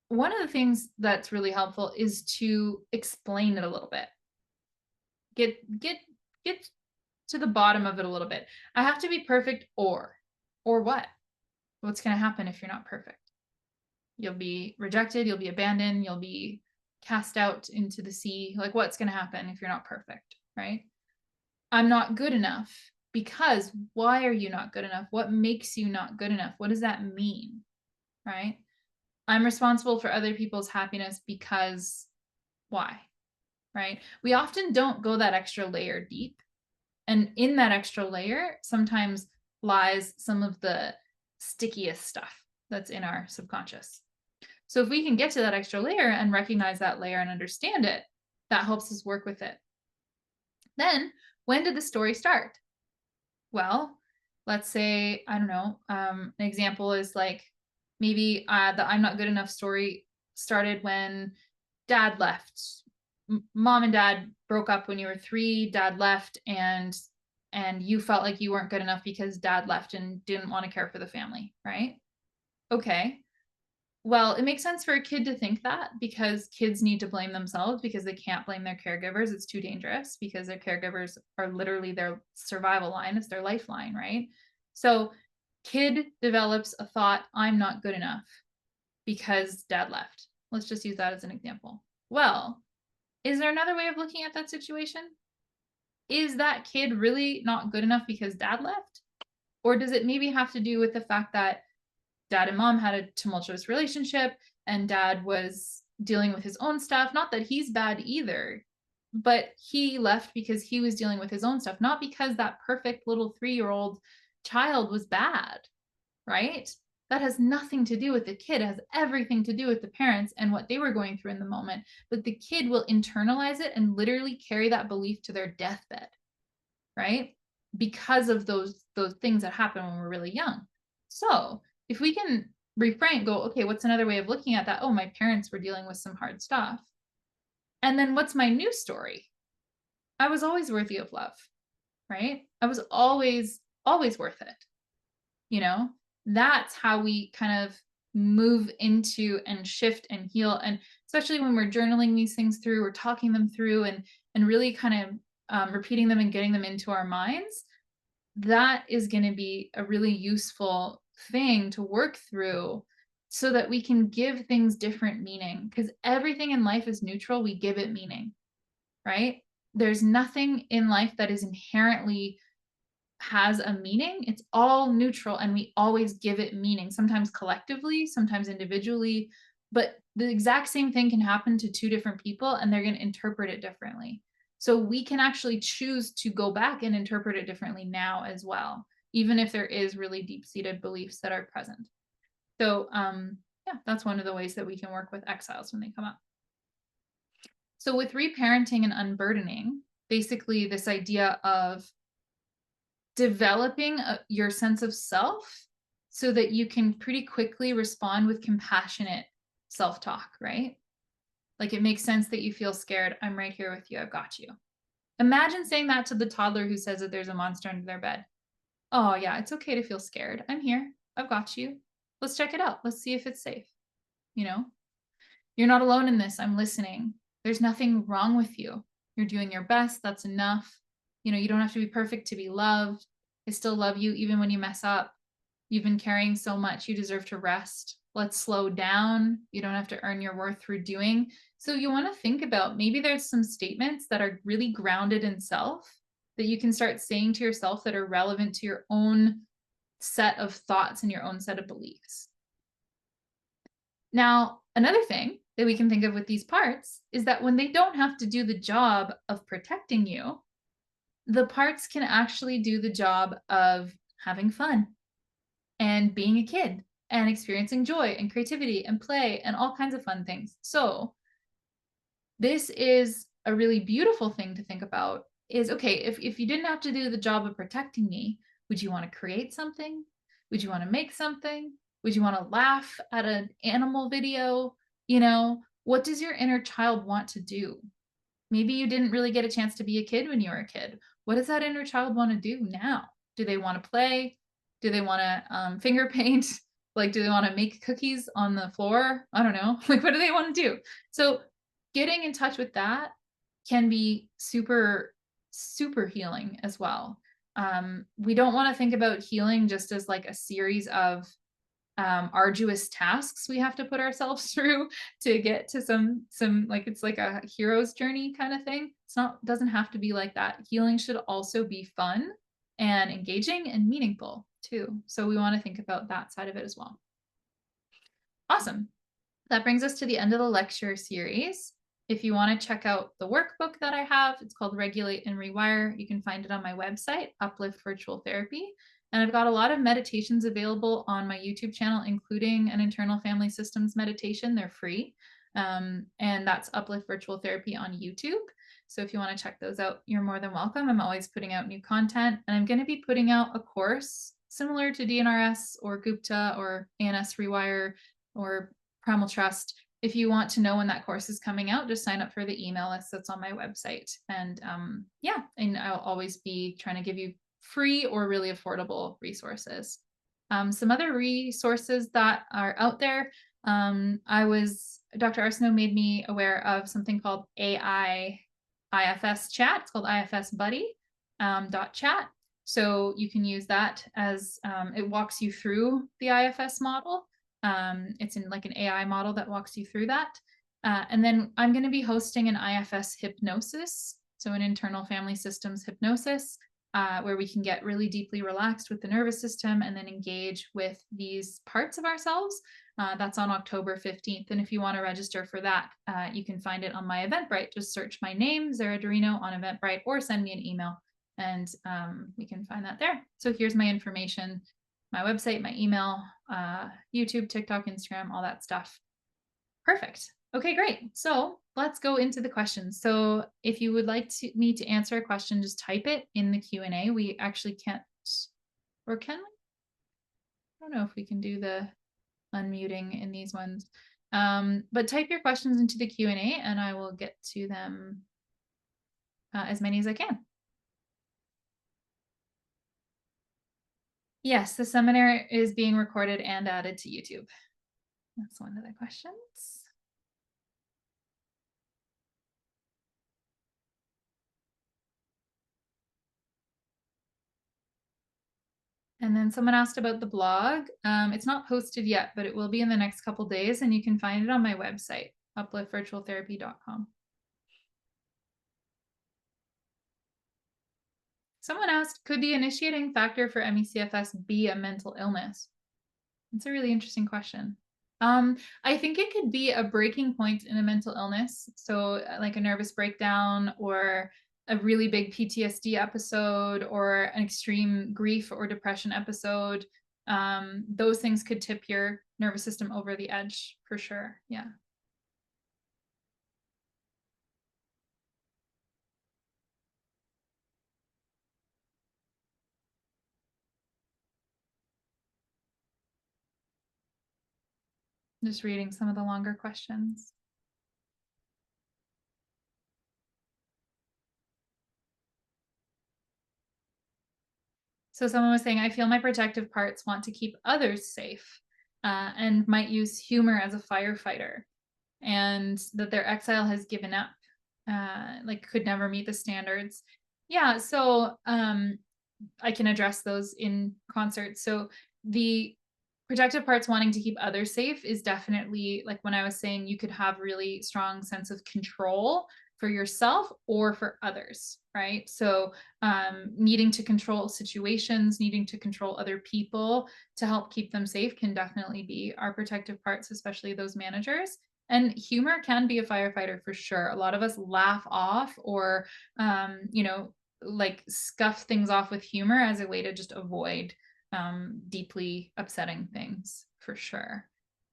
one of the things that's really helpful is to explain it a little bit. Get to the bottom of it a little bit. I have to be perfect or what? What's going to happen if you're not perfect? You'll be rejected, you'll be abandoned, you'll be cast out into the sea. Like what's going to happen if you're not perfect, right? I'm not good enough because why are you not good enough? What makes you not good enough? What does that mean? Right? I'm responsible for other people's happiness because why? Right? We often don't go that extra layer deep. And in that extra layer, sometimes lies some of the stickiest stuff that's in our subconscious. So if we can get to that extra layer and recognize that layer and understand it, That helps us work with it. Then, when did the story start? Well, let's say, I don't know, an example is like maybe the I'm not good enough story started when dad left. Mom and dad broke up when you were 3, dad left, and you felt like you weren't good enough because dad left and didn't want to care for the family, right? Okay. Well, it makes sense for a kid to think that because kids need to blame themselves because they can't blame their caregivers. It's too dangerous because their caregivers are literally their survival line. It's their lifeline, right? So, kid develops a thought, I'm not good enough because dad left. Let's just use that as an example. Well, is there another way of looking at that situation? Is that kid really not good enough because dad left? Or does it maybe have to do with the fact that dad and mom had a tumultuous relationship and dad was dealing with his own stuff? Not that he's bad either, but he left because he was dealing with his own stuff, not because that perfect little 3-year-old child was bad, right? That has nothing to do with the kid. It has everything to do with the parents and what they were going through in the moment. But the kid will internalize it and literally carry that belief to their deathbed, right? Because of those things that happen when we're really young. So if we can reframe, go, okay, what's another way of looking at that? Oh, my parents were dealing with some hard stuff. And then what's my new story? I was always worthy of love, right? I was always worth it. You know, that's how we kind of move into and shift and heal. And especially when we're journaling these things through, we're talking them through and really kind of repeating them and getting them into our minds, that is going to be a really useful thing to work through so that we can give things different meaning, because everything in life is neutral. We give it meaning, right? There's nothing in life that is inherently has a meaning. It's all neutral and we always give it meaning, sometimes collectively, sometimes individually, but the exact same thing can happen to two different people and they're going to interpret it differently. So we can actually choose to go back and interpret it differently now as well, even if there is really deep-seated beliefs that are present. So yeah, that's one of the ways that we can work with exiles when they come up. So with reparenting and unburdening, basically this idea of developing your sense of self so that you can pretty quickly respond with compassionate self-talk, right? Like it makes sense that you feel scared. I'm right here with you. I've got you. Imagine saying that to the toddler who says that there's a monster under their bed. Oh, yeah, it's okay to feel scared. I'm here. I've got you. Let's check it out. Let's see if it's safe. You know, you're not alone in this. I'm listening. There's nothing wrong with you. You're doing your best. That's enough. You know, you don't have to be perfect to be loved. I still love you even when you mess up. You've been carrying so much. You deserve to rest. Let's slow down. You don't have to earn your worth through doing. So you want to think about maybe there's some statements that are really grounded in self that you can start saying to yourself that are relevant to your own set of thoughts and your own set of beliefs. Now, another thing that we can think of with these parts is that when they don't have to do the job of protecting you, the parts can actually do the job of having fun and being a kid and experiencing joy and creativity and play and all kinds of fun things. So this is a really beautiful thing to think about is, okay, if you didn't have to do the job of protecting me, would you want to create something? Would you want to make something? Would you want to laugh at an animal video? You know, what does your inner child want to do? Maybe you didn't really get a chance to be a kid when you were a kid. What does that inner child want to do now? Do they want to play? Do they want to finger paint? Like, do they want to make cookies on the floor? I don't know. Like, what do they want to do? So getting in touch with that can be super, super healing as well. We don't want to think about healing just as like a series of arduous tasks we have to put ourselves through to get to some like it's like a hero's journey kind of thing. It's not, doesn't have to be like that. Healing should also be fun and engaging and meaningful too. So we want to think about that side of it as well. Awesome. That brings us to the end of the lecture series. If you want to check out the workbook that I have, it's called Regulate and Rewire. You can find it on my website, Uplift Virtual Therapy. And I've got a lot of meditations available on my YouTube channel, including an internal family systems meditation. They're free. And that's Uplift Virtual Therapy on YouTube. So if you want to check those out, you're more than welcome. I'm always putting out new content, and I'm going to be putting out a course similar to DNRS or Gupta or ANS Rewire or Primal Trust. If you want to know when that course is coming out, just sign up for the email list that's on my website. And yeah, and I'll always be trying to give you free or really affordable resources. Some other resources that are out there. Dr. Arsenault made me aware of something called IFS chat. It's called IFS Buddy .chat. So you can use that as it walks you through the IFS model. It's in like an AI model that walks you through that. And then I'm going to be hosting an IFS hypnosis, so an internal family systems hypnosis, where we can get really deeply relaxed with the nervous system and then engage with these parts of ourselves. That's on October 15th. And if you want to register for that, you can find it on my Eventbrite. Just search my name, Zara Dureno, on Eventbrite, or send me an email, and we can find that there. So here's my information, my website, my email, YouTube, TikTok, Instagram, all that stuff. Perfect. Okay, great. So let's go into the questions. So if you would like me to answer a question, just type it in the Q&A. We actually can't, or can we? I don't know if we can do the unmuting in these ones. But type your questions into the Q&A and I will get to them as many as I can. Yes, the seminar is being recorded and added to YouTube. That's one of the questions. And then someone asked about the blog. It's not posted yet, but it will be in the next couple days, and you can find it on my website, upliftvirtualtherapy.com. Someone asked, could the initiating factor for ME/CFS be a mental illness? It's a really interesting question. I think it could be a breaking point in a mental illness. So like a nervous breakdown or a really big PTSD episode or an extreme grief or depression episode. Those things could tip your nervous system over the edge for sure. Yeah. Just reading some of the longer questions. So someone was saying, I feel my protective parts want to keep others safe and might use humor as a firefighter, and that their exile has given up, like could never meet the standards. Yeah, so I can address those in concert. So the protective parts wanting to keep others safe is definitely, like when I was saying, you could have really strong sense of control for yourself or for others, right? So needing to control situations, needing to control other people to help keep them safe can definitely be our protective parts, especially those managers. And humor can be a firefighter for sure. A lot of us laugh off or like scuff things off with humor as a way to just avoid deeply upsetting things for sure.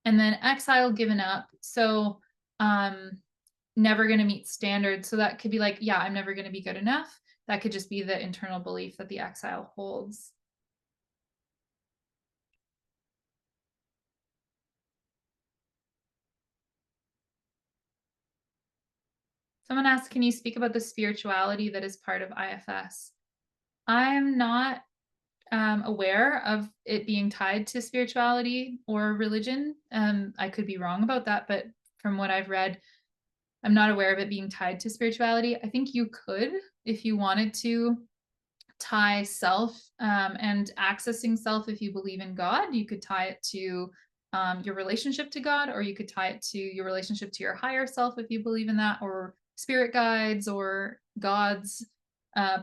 And then exile, given up. So never going to meet standards. So that could be like, yeah, I'm never going to be good enough. That could just be the internal belief that the exile holds. Someone asked, can you speak about the spirituality that is part of IFS? I'm not aware of it being tied to spirituality or religion. I could be wrong about that, but from what I've read, I'm not aware of it being tied to spirituality. I think you could, if you wanted to, tie self and accessing self. If you believe in God, you could tie it to your relationship to God, or you could tie it to your relationship to your higher self if you believe in that, or spirit guides or gods,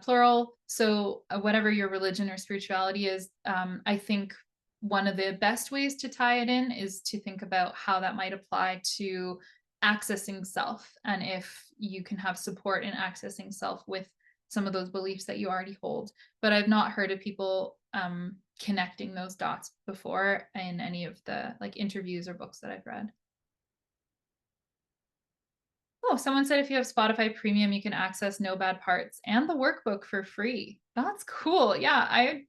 plural. So whatever your religion or spirituality is, I think one of the best ways to tie it in is to think about how that might apply to accessing self, and if you can have support in accessing self with some of those beliefs that you already hold. But I've not heard of people connecting those dots before in any of the like interviews or books that I've read. Oh, someone said if you have Spotify Premium, you can access No Bad Parts and the workbook for free. That's cool. Yeah, I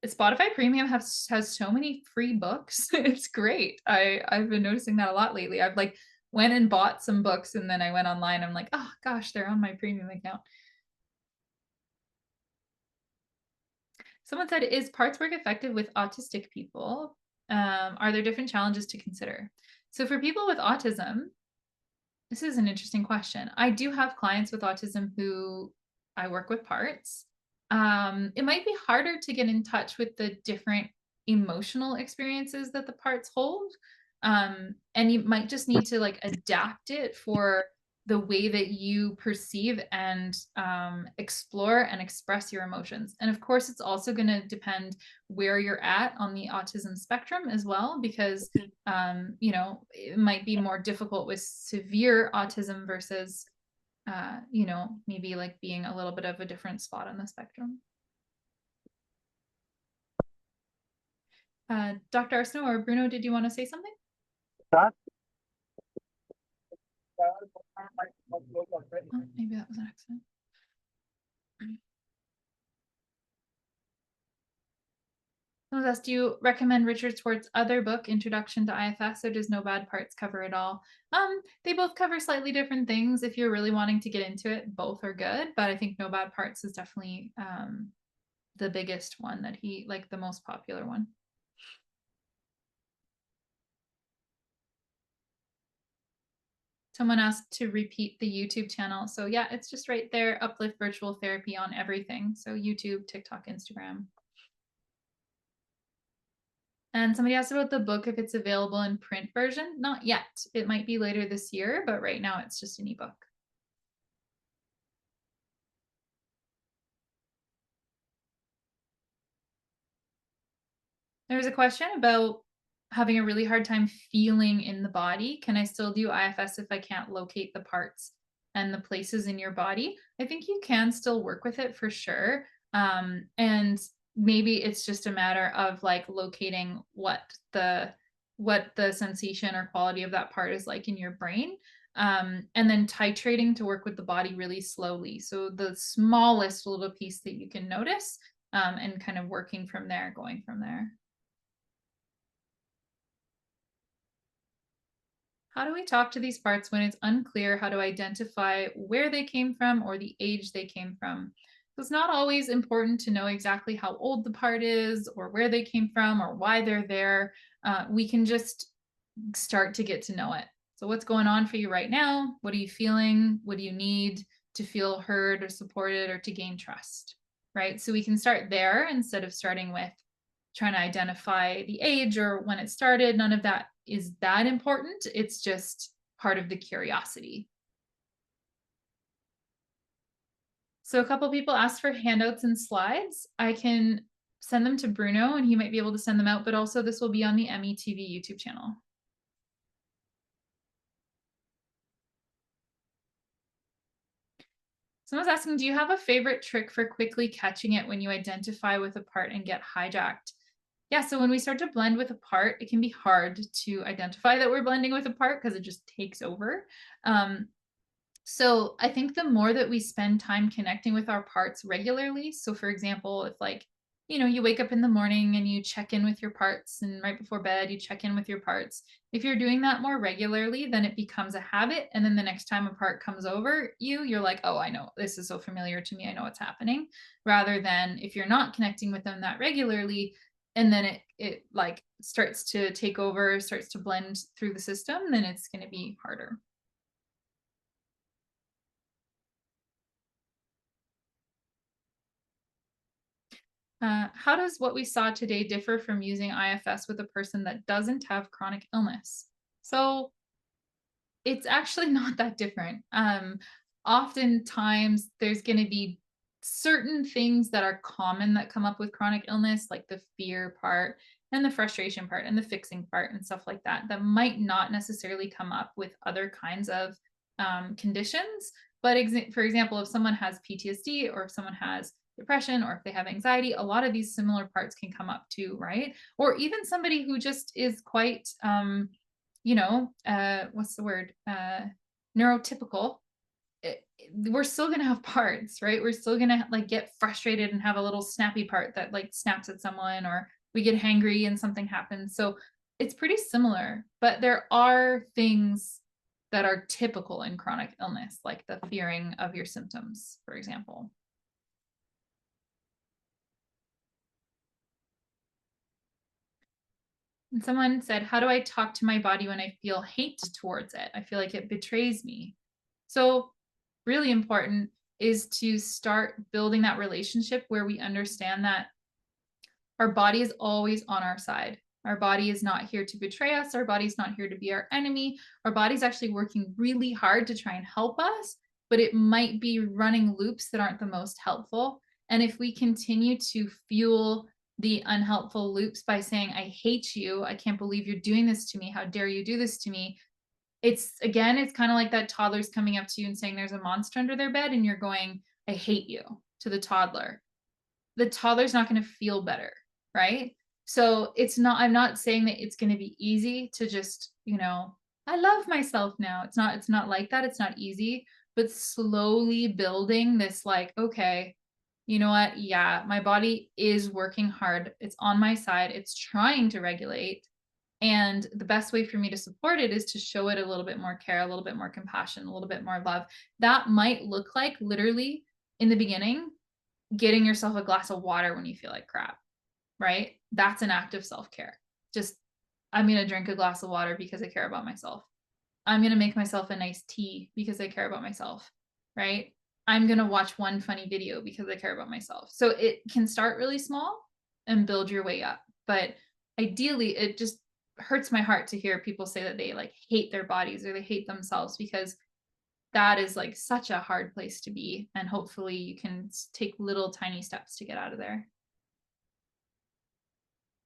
Spotify Premium has so many free books. It's great. I've been noticing that a lot lately. I've like went and bought some books and then I went online. I'm like, oh gosh, they're on my premium account. Someone said, is parts work effective with autistic people? Are there different challenges to consider? So for people with autism, this is an interesting question. I do have clients with autism who I work with parts. It might be harder to get in touch with the different emotional experiences that the parts hold. And you might just need to like adapt it for the way that you perceive and explore and express your emotions. And of course, it's also going to depend where you're at on the autism spectrum as well, because it might be more difficult with severe autism versus maybe like being a little bit of a different spot on the spectrum. Dr. Arsenault or Bruno, did you want to say something? Oh, maybe that was an accident. Someone asked, do you recommend Richard Swartz's other book, Introduction to IFS, or does No Bad Parts cover it all? They both cover slightly different things. If you're really wanting to get into it, both are good, but I think No Bad Parts is definitely the biggest one that he, like the most popular one. Someone asked to repeat the YouTube channel. So yeah, it's just right there, Uplift Virtual Therapy on everything. So YouTube, TikTok, Instagram. And somebody asked about the book, if it's available in print version. Not yet. It might be later this year, but right now it's just an ebook. There's a question about having a really hard time feeling in the body. Can I still do IFS if I can't locate the parts and the places in your body? I think you can still work with it for sure. And maybe it's just a matter of like locating what the sensation or quality of that part is like in your brain. And then titrating to work with the body really slowly. So the smallest little piece that you can notice, and kind of working from there, going from there. How do we talk to these parts when it's unclear how to identify where they came from or the age they came from? So it's not always important to know exactly how old the part is or where they came from or why they're there. We can just start to get to know it. So what's going on for you right now? What are you feeling? What do you need to feel heard or supported or to gain trust? Right? So we can start there instead of starting with trying to identify the age or when it started. None of that is that important. It's just part of the curiosity. So a couple people asked for handouts and slides. I can send them to Bruno and he might be able to send them out, but also this will be on the METV YouTube channel. Someone's asking, do you have a favorite trick for quickly catching it when you identify with a part and get hijacked? Yeah, so when we start to blend with a part, it can be hard to identify that we're blending with a part because it just takes over. So I think the more that we spend time connecting with our parts regularly, so for example, if like, you wake up in the morning and you check in with your parts, and right before bed, you check in with your parts. If you're doing that more regularly, then it becomes a habit. And then the next time a part comes over you, you're like, oh, I know, this is so familiar to me. I know what's happening. Rather than if you're not connecting with them that regularly, and then it like starts to take over, starts to blend through the system, then it's going to be harder. How does what we saw today differ from using IFS with a person that doesn't have chronic illness? So it's actually not that different. Oftentimes, there's going to be certain things that are common that come up with chronic illness, like the fear part and the frustration part and the fixing part and stuff like that, that might not necessarily come up with other kinds of conditions. But for example, if someone has PTSD or if someone has depression or if they have anxiety, a lot of these similar parts can come up too, right? Or even somebody who just is quite, what's the word? neurotypical, we're still going to have parts, right? We're still going to like get frustrated and have a little snappy part that like snaps at someone, or we get hangry and something happens. So it's pretty similar, but there are things that are typical in chronic illness, like the fearing of your symptoms, for example. And someone said, how do I talk to my body when I feel hate towards it? I feel like it betrays me. So, really important is to start building that relationship where we understand that our body is always on our side. Our body is not here to betray us. Our body's not here to be our enemy. Our body's actually working really hard to try and help us, but it might be running loops that aren't the most helpful. And if we continue to fuel the unhelpful loops by saying, I hate you, I can't believe you're doing this to me, how dare you do this to me, it's again, it's kind of like that toddler's coming up to you and saying there's a monster under their bed, and you're going, I hate you, to the toddler. The toddler's not going to feel better, right? So it's not, I'm not saying that it's going to be easy to just, I love myself now. It's not like that. It's not easy, but slowly building this, like, okay, you know what? Yeah, my body is working hard. It's on my side. It's trying to regulate. And the best way for me to support it is to show it a little bit more care, a little bit more compassion, a little bit more love. That might look like literally in the beginning, getting yourself a glass of water when you feel like crap, right? That's an act of self-care. Just, I'm going to drink a glass of water because I care about myself. I'm going to make myself a nice tea because I care about myself, right? I'm going to watch one funny video because I care about myself. So it can start really small and build your way up. But ideally, it just hurts my heart to hear people say that they like hate their bodies or they hate themselves, because that is like such a hard place to be. And hopefully you can take little tiny steps to get out of there.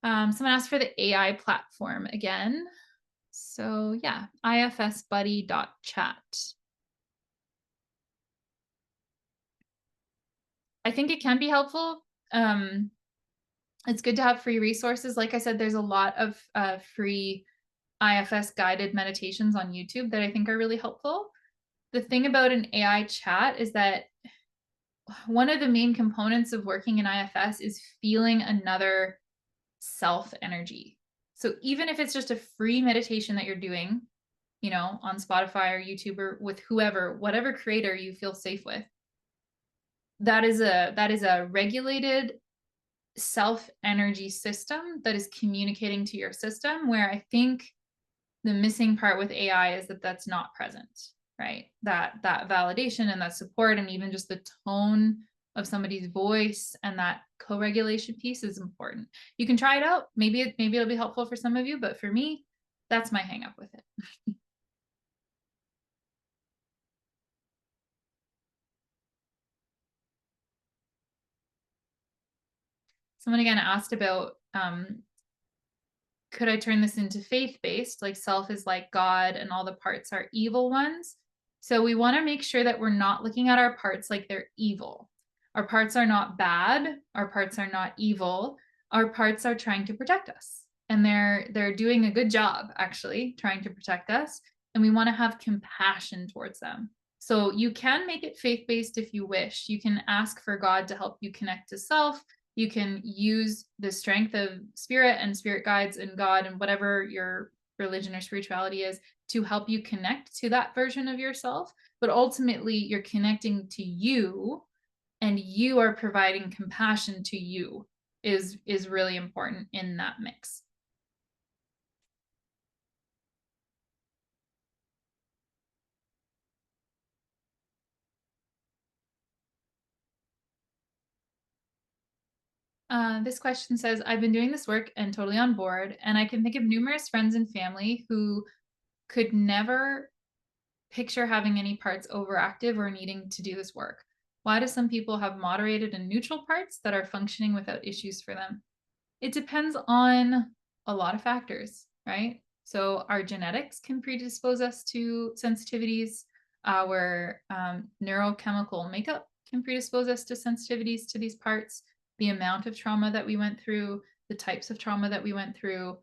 Someone asked for the AI platform again. So yeah, ifsbuddy.chat. I think it can be helpful. It's good to have free resources. Like I said, there's a lot of free IFS guided meditations on YouTube that I think are really helpful. The thing about an AI chat is that one of the main components of working in IFS is feeling another self energy. So even if it's just a free meditation that you're doing, on Spotify or YouTube or with whoever, whatever creator you feel safe with, that is a regulated self energy system that is communicating to your system, where I think the missing part with AI is that that's not present, right? That validation and that support, and even just the tone of somebody's voice and that co-regulation piece is important. You can try it out. Maybe it'll be helpful for some of you, but for me, that's my hang up with it. Someone again asked about, could I turn this into faith-based? Like self is like God and all the parts are evil ones. So we want to make sure that we're not looking at our parts like they're evil. Our parts are not bad. Our parts are not evil. Our parts are trying to protect us. And they're doing a good job, actually, trying to protect us. And we want to have compassion towards them. So you can make it faith-based if you wish. You can ask for God to help you connect to self. You can use the strength of spirit and spirit guides and God and whatever your religion or spirituality is to help you connect to that version of yourself. But ultimately, you're connecting to you, and you are providing compassion to you is really important in that mix. This question says, I've been doing this work and totally on board, and I can think of numerous friends and family who could never picture having any parts overactive or needing to do this work. Why do some people have moderated and neutral parts that are functioning without issues for them? It depends on a lot of factors, right? So our genetics can predispose us to sensitivities. Our neurochemical makeup can predispose us to sensitivities to these parts. The amount of trauma that we went through, the types of trauma that we went through,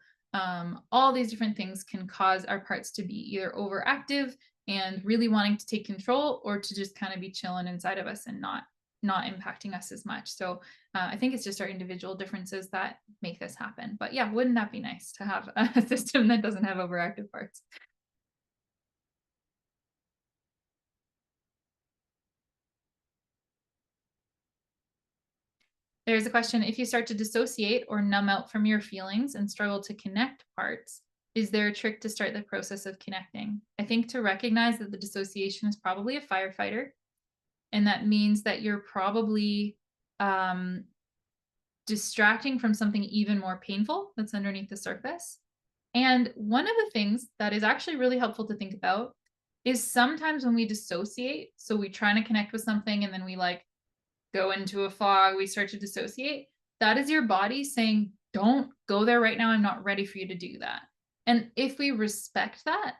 all these different things can cause our parts to be either overactive and really wanting to take control, or to just kind of be chilling inside of us and not impacting us as much. So I think it's just our individual differences that make this happen. But yeah, wouldn't that be nice to have a system that doesn't have overactive parts? There's a question: if you start to dissociate or numb out from your feelings and struggle to connect parts, is there a trick to start the process of connecting? I think to recognize that the dissociation is probably a firefighter, and that means that you're probably um, distracting from something even more painful that's underneath the surface. And one of the things that is actually really helpful to think about is sometimes when we dissociate, so we try to connect with something and then we like go into a fog, we start to dissociate. That is your body saying, don't go there right now. I'm not ready for you to do that. And if we respect that,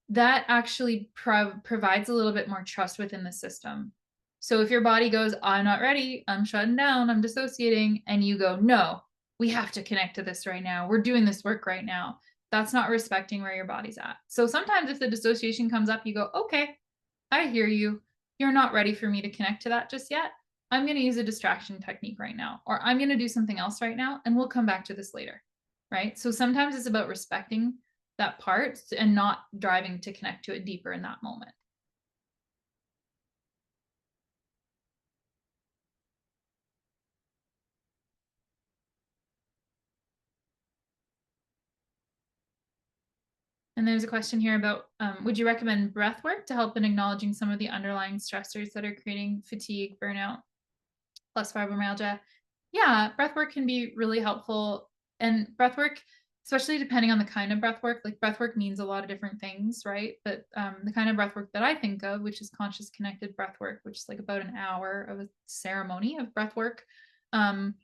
that actually provides a little bit more trust within the system. So if your body goes, I'm not ready, I'm shutting down, I'm dissociating, and you go, no, we have to connect to this right now. We're doing this work right now. That's not respecting where your body's at. So sometimes if the dissociation comes up, you go, okay, I hear you. You're not ready for me to connect to that just yet. I'm going to use a distraction technique right now, or I'm going to do something else right now, and we'll come back to this later. Right. So sometimes it's about respecting that part and not driving to connect to it deeper in that moment. And there's a question here about would you recommend breath work to help in acknowledging some of the underlying stressors that are creating fatigue, burnout, plus fibromyalgia? Yeah, breath work can be really helpful. And breath work, especially depending on the kind of breath work, like breath work means a lot of different things, right? But the kind of breath work that I think of, which is conscious connected breath work, which is like about an hour of a ceremony of breath work, um,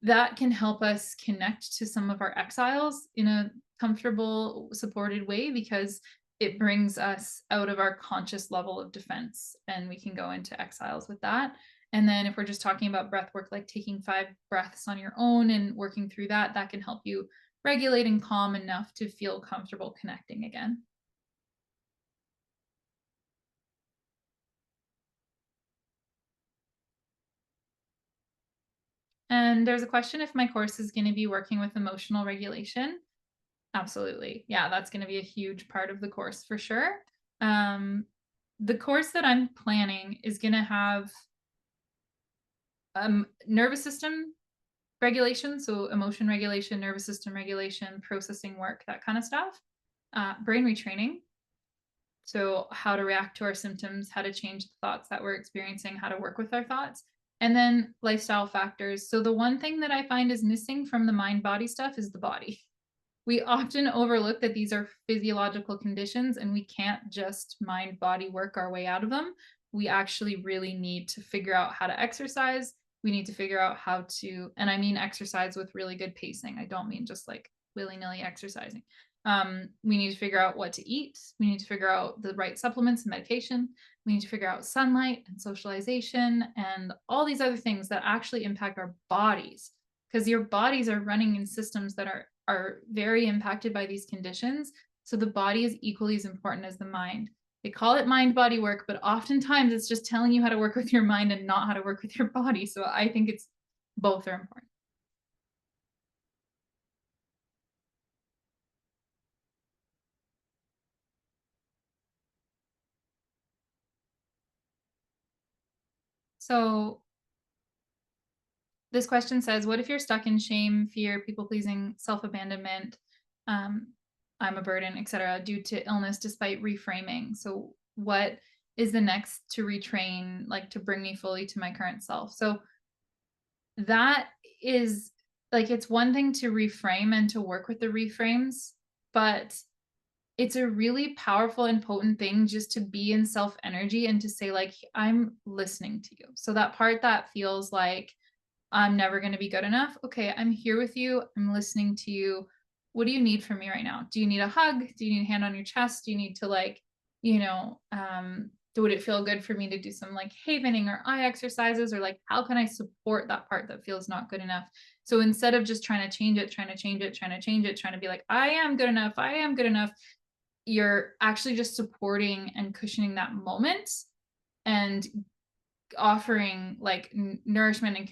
that can help us connect to some of our exiles in a comfortable, supported way, because it brings us out of our conscious level of defense and we can go into exiles with that. And then if we're just talking about breath work, like taking 5 breaths on your own and working through that, that can help you regulate and calm enough to feel comfortable connecting again. And there's a question if my course is going to be working with emotional regulation. Absolutely. Yeah, that's going to be a huge part of the course for sure. Um, the course that I'm planning is going to have nervous system regulation, so emotion regulation, nervous system regulation, processing work, that kind of stuff. Brain retraining, so how to react to our symptoms, how to change the thoughts that we're experiencing, how to work with our thoughts, and then lifestyle factors. So the one thing that I find is missing from the mind body stuff is the body. We often overlook that these are physiological conditions and we can't just mind body work our way out of them. We actually really need to figure out how to exercise. We need to figure out how to, and I mean exercise with really good pacing. I don't mean just like willy-nilly exercising. We need to figure out what to eat. We need to figure out the right supplements and medication. We need to figure out sunlight and socialization and all these other things that actually impact our bodies, because your bodies are running in systems that are very impacted by these conditions. So the body is equally as important as the mind. They call it mind body work, but oftentimes it's just telling you how to work with your mind and not how to work with your body. So I think it's both are important. So this question says, what if you're stuck in shame, fear, people pleasing, self-abandonment, um, I'm a burden, etc., due to illness despite reframing? So what is the next to retrain, like to bring me fully to my current self? So that is like, it's one thing to reframe and to work with the reframes, but it's a really powerful and potent thing just to be in self energy and to say, like, I'm listening to you. So that part that feels like I'm never going to be good enough. Okay, I'm here with you. I'm listening to you. What do you need from me right now? Do you need a hug? Do you need a hand on your chest? Do you need to like, would it feel good for me to do some like havening or eye exercises, or like how can I support that part that feels not good enough? So instead of just trying to change it, trying to change it, trying to change it, trying to be like, I am good enough, I am good enough, you're actually just supporting and cushioning that moment and offering like nourishment and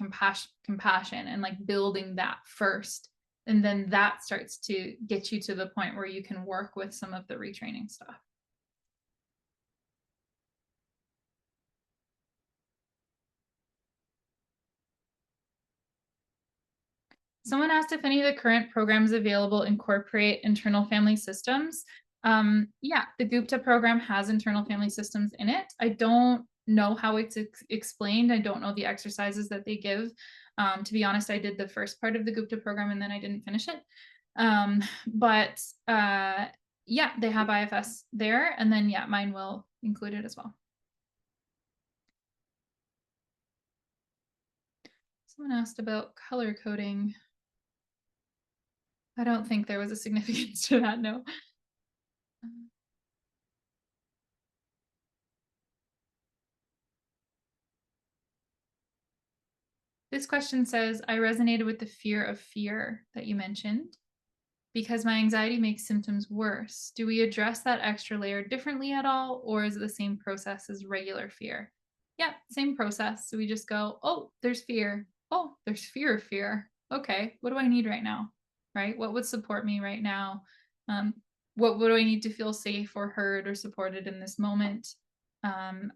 compassion and like building that first, and then that starts to get you to the point where you can work with some of the retraining stuff. Someone asked if any of the current programs available incorporate internal family systems. Yeah, the Gupta program has internal family systems in it. I don't know how it's explained. I don't know the exercises that they give. To be honest, I did the first part of the Gupta program and then I didn't finish it. But yeah, they have IFS there. And then, yeah, mine will include it as well. Someone asked about color coding. I don't think there was a significance to that, no. This question says, I resonated with the fear of fear that you mentioned because my anxiety makes symptoms worse. Do we address that extra layer differently at all, or is it the same process as regular fear? Yeah, same process. So we just go, oh, there's fear. Oh, there's fear of fear. Okay, what do I need right now? Right? What would support me right now? What do I need to feel safe or heard or supported in this moment?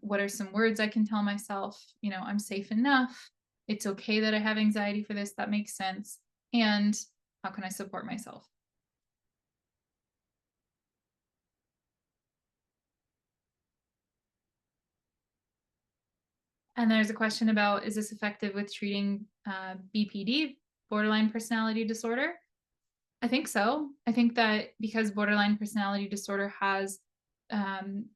What are some words I can tell myself? You know, I'm safe enough. It's okay that I have anxiety for this. That makes sense. And how can I support myself? And there's a question about, is this effective with treating BPD, borderline personality disorder? I think so. I think that because borderline personality disorder has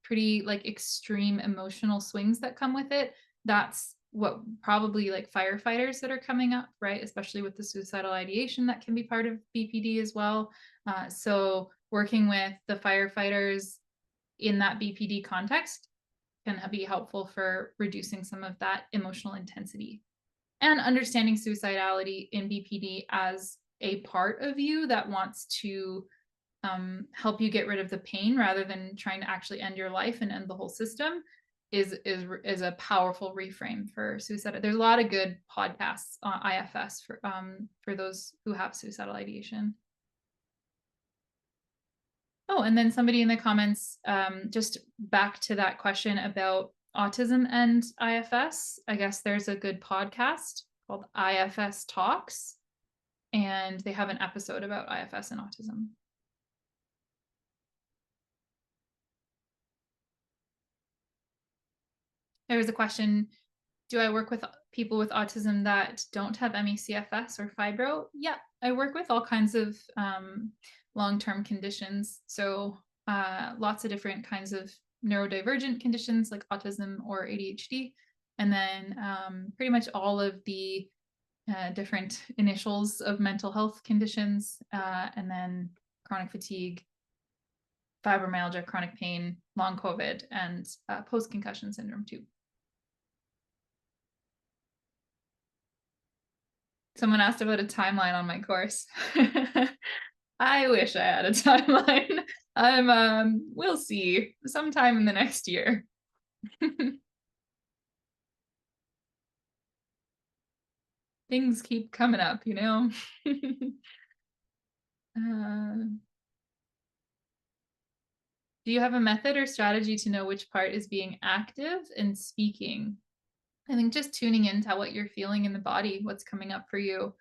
pretty like extreme emotional swings that come with it, that's what probably like firefighters that are coming up, right? Especially with the suicidal ideation that can be part of BPD as well. So working with the firefighters in that BPD context can be helpful for reducing some of that emotional intensity and understanding suicidality in BPD as a part of you that wants to help you get rid of the pain rather than trying to actually end your life and end the whole system is a powerful reframe for suicide. There's a lot of good podcasts on IFS for those who have suicidal ideation. Oh, and then somebody in the comments, just back to that question about autism and IFS. I guess there's a good podcast called IFS Talks, and they have an episode about IFS and autism. There was a question, do I work with people with autism that don't have ME/CFS or fibro? Yeah, I work with all kinds of long-term conditions. So lots of different kinds of neurodivergent conditions like autism or ADHD. And then pretty much all of the different initials of mental health conditions. And then chronic fatigue, fibromyalgia, chronic pain, long COVID, and post-concussion syndrome too. Someone asked about a timeline on my course. I wish I had a timeline. We'll see sometime in the next year. Things keep coming up, you know? Do you have a method or strategy to know which part is being active and speaking? I think just tuning into what you're feeling in the body, what's coming up for you.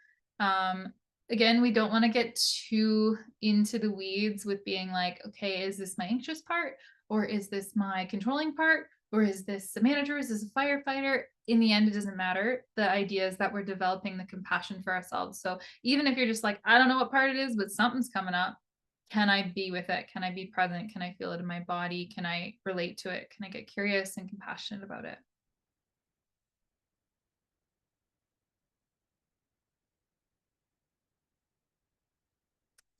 Again, we don't want to get too into the weeds with being like, okay, is this my anxious part? Or is this my controlling part? Or is this a manager? Is this a firefighter? In the end, it doesn't matter. The idea is that we're developing the compassion for ourselves. So even if you're just like, I don't know what part it is, but something's coming up, can I be with it? Can I be present? Can I feel it in my body? Can I relate to it? Can I get curious and compassionate about it?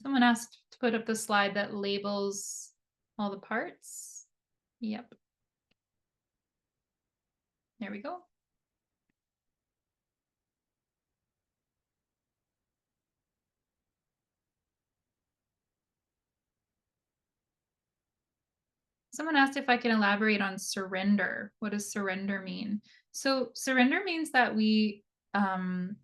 Someone asked to put up the slide that labels all the parts. Yep. There we go. Someone asked if I can elaborate on surrender. What does surrender mean? So, surrender means that we um,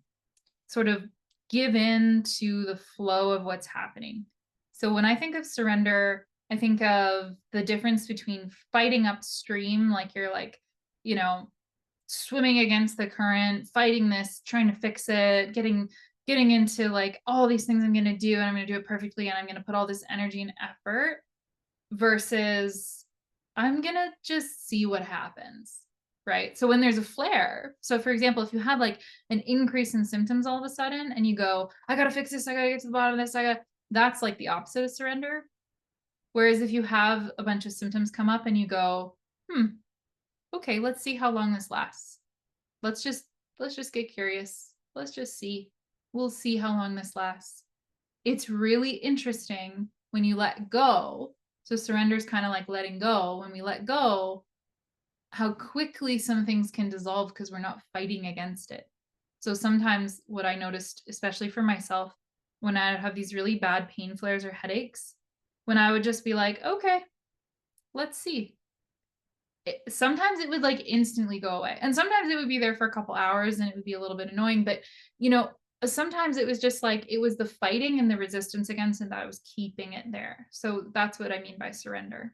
sort of give in to the flow of what's happening. So, when I think of surrender, I think of the difference between fighting upstream, like you're like, you know, swimming against the current, fighting this, trying to fix it, getting into like all these things I'm going to do and I'm going to do it perfectly and I'm going to put all this energy and effort versus I'm going to just see what happens. Right. So when there's a flare, so for example, if you have like an increase in symptoms all of a sudden and you go, I got to fix this, I got to get to the bottom of this, that's like the opposite of surrender. Whereas if you have a bunch of symptoms come up and you go, okay, let's see how long this lasts. Let's just get curious. Let's just see. We'll see how long this lasts. It's really interesting when you let go. So surrender is kind of like letting go. When we let go, how quickly some things can dissolve because we're not fighting against it. So sometimes what I noticed, especially for myself, when I have these really bad pain flares or headaches, when I would just be like, okay, let's see. Sometimes it would like instantly go away, and sometimes it would be there for a couple hours and it would be a little bit annoying, but you know, sometimes it was just like it was the fighting and the resistance against it that was keeping it there. So that's what I mean by surrender.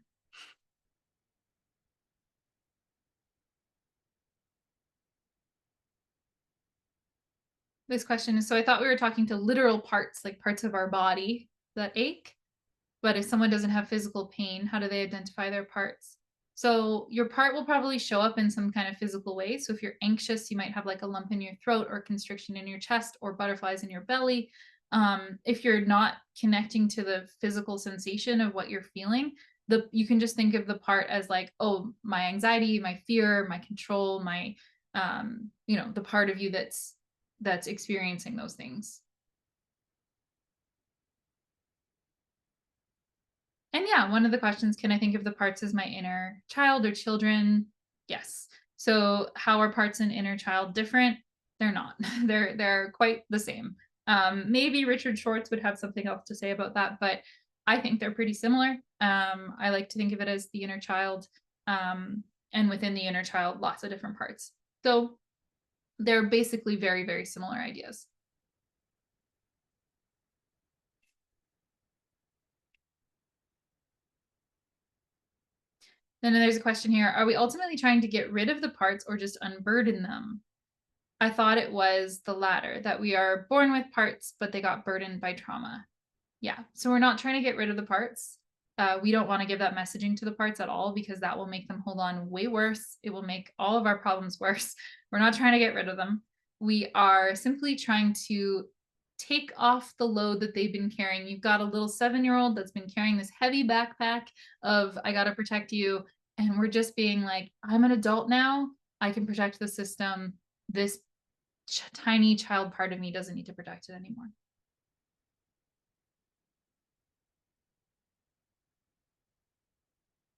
This question is, so I thought we were talking to literal parts, like parts of our body that ache. But if someone doesn't have physical pain, how do they identify their parts? So your part will probably show up in some kind of physical way. So if you're anxious, you might have like a lump in your throat or constriction in your chest or butterflies in your belly. If you're not connecting to the physical sensation of what you're feeling, you can just think of the part as like, oh, my anxiety, my fear, my control, my the part of you that's experiencing those things. And yeah, one of the questions, can I think of the parts as my inner child or children? Yes. So how are parts and inner child different? They're not. They're quite the same. Maybe Richard Schwartz would have something else to say about that, but I think they're pretty similar. I like to think of it as the inner child, and within the inner child, lots of different parts. So they're basically very, very similar ideas. Then there's a question here. Are we ultimately trying to get rid of the parts or just unburden them? I thought it was the latter, that we are born with parts, but they got burdened by trauma. Yeah. So we're not trying to get rid of the parts. We don't want to give that messaging to the parts at all because that will make them hold on way worse. It will make all of our problems worse. We're not trying to get rid of them. We are simply trying to take off the load that they've been carrying. You've got a little 7-year-old that's been carrying this heavy backpack of, I got to protect you. And we're just being like, I'm an adult now. I can protect the system. This tiny child part of me doesn't need to protect it anymore.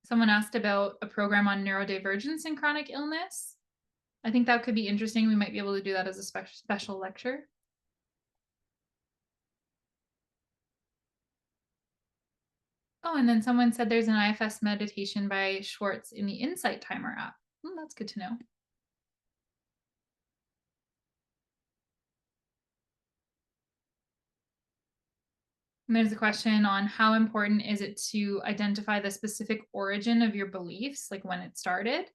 Someone asked about a program on neurodivergence and chronic illness. I think that could be interesting. We might be able to do that as a special lecture. Oh, and then someone said there's an IFS meditation by Schwartz in the Insight Timer app. That's good to know. And there's a question on how important is it to identify the specific origin of your beliefs, like when it started?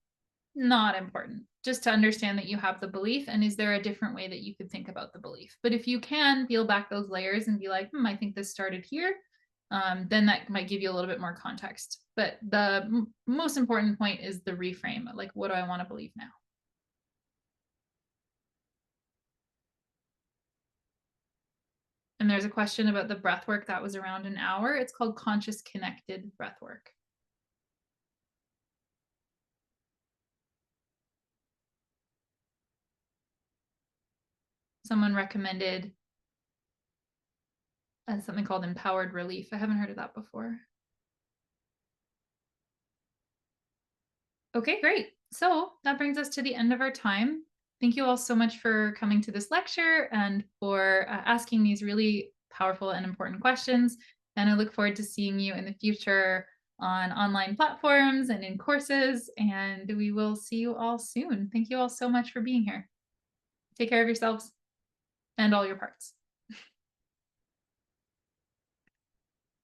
Not important. Just to understand that you have the belief, and is there a different way that you could think about the belief? But if you can peel back those layers and be like, I think this started here, then that might give you a little bit more context. But the most important point is the reframe. Like, what do I want to believe now? And there's a question about the breath work that was around an hour. It's called conscious connected breath work. Someone recommended something called empowered relief. I haven't heard of that before. Okay, great. So that brings us to the end of our time. Thank you all so much for coming to this lecture and for asking these really powerful and important questions. And I look forward to seeing you in the future on online platforms and in courses. And we will see you all soon. Thank you all so much for being here. Take care of yourselves and all your parts.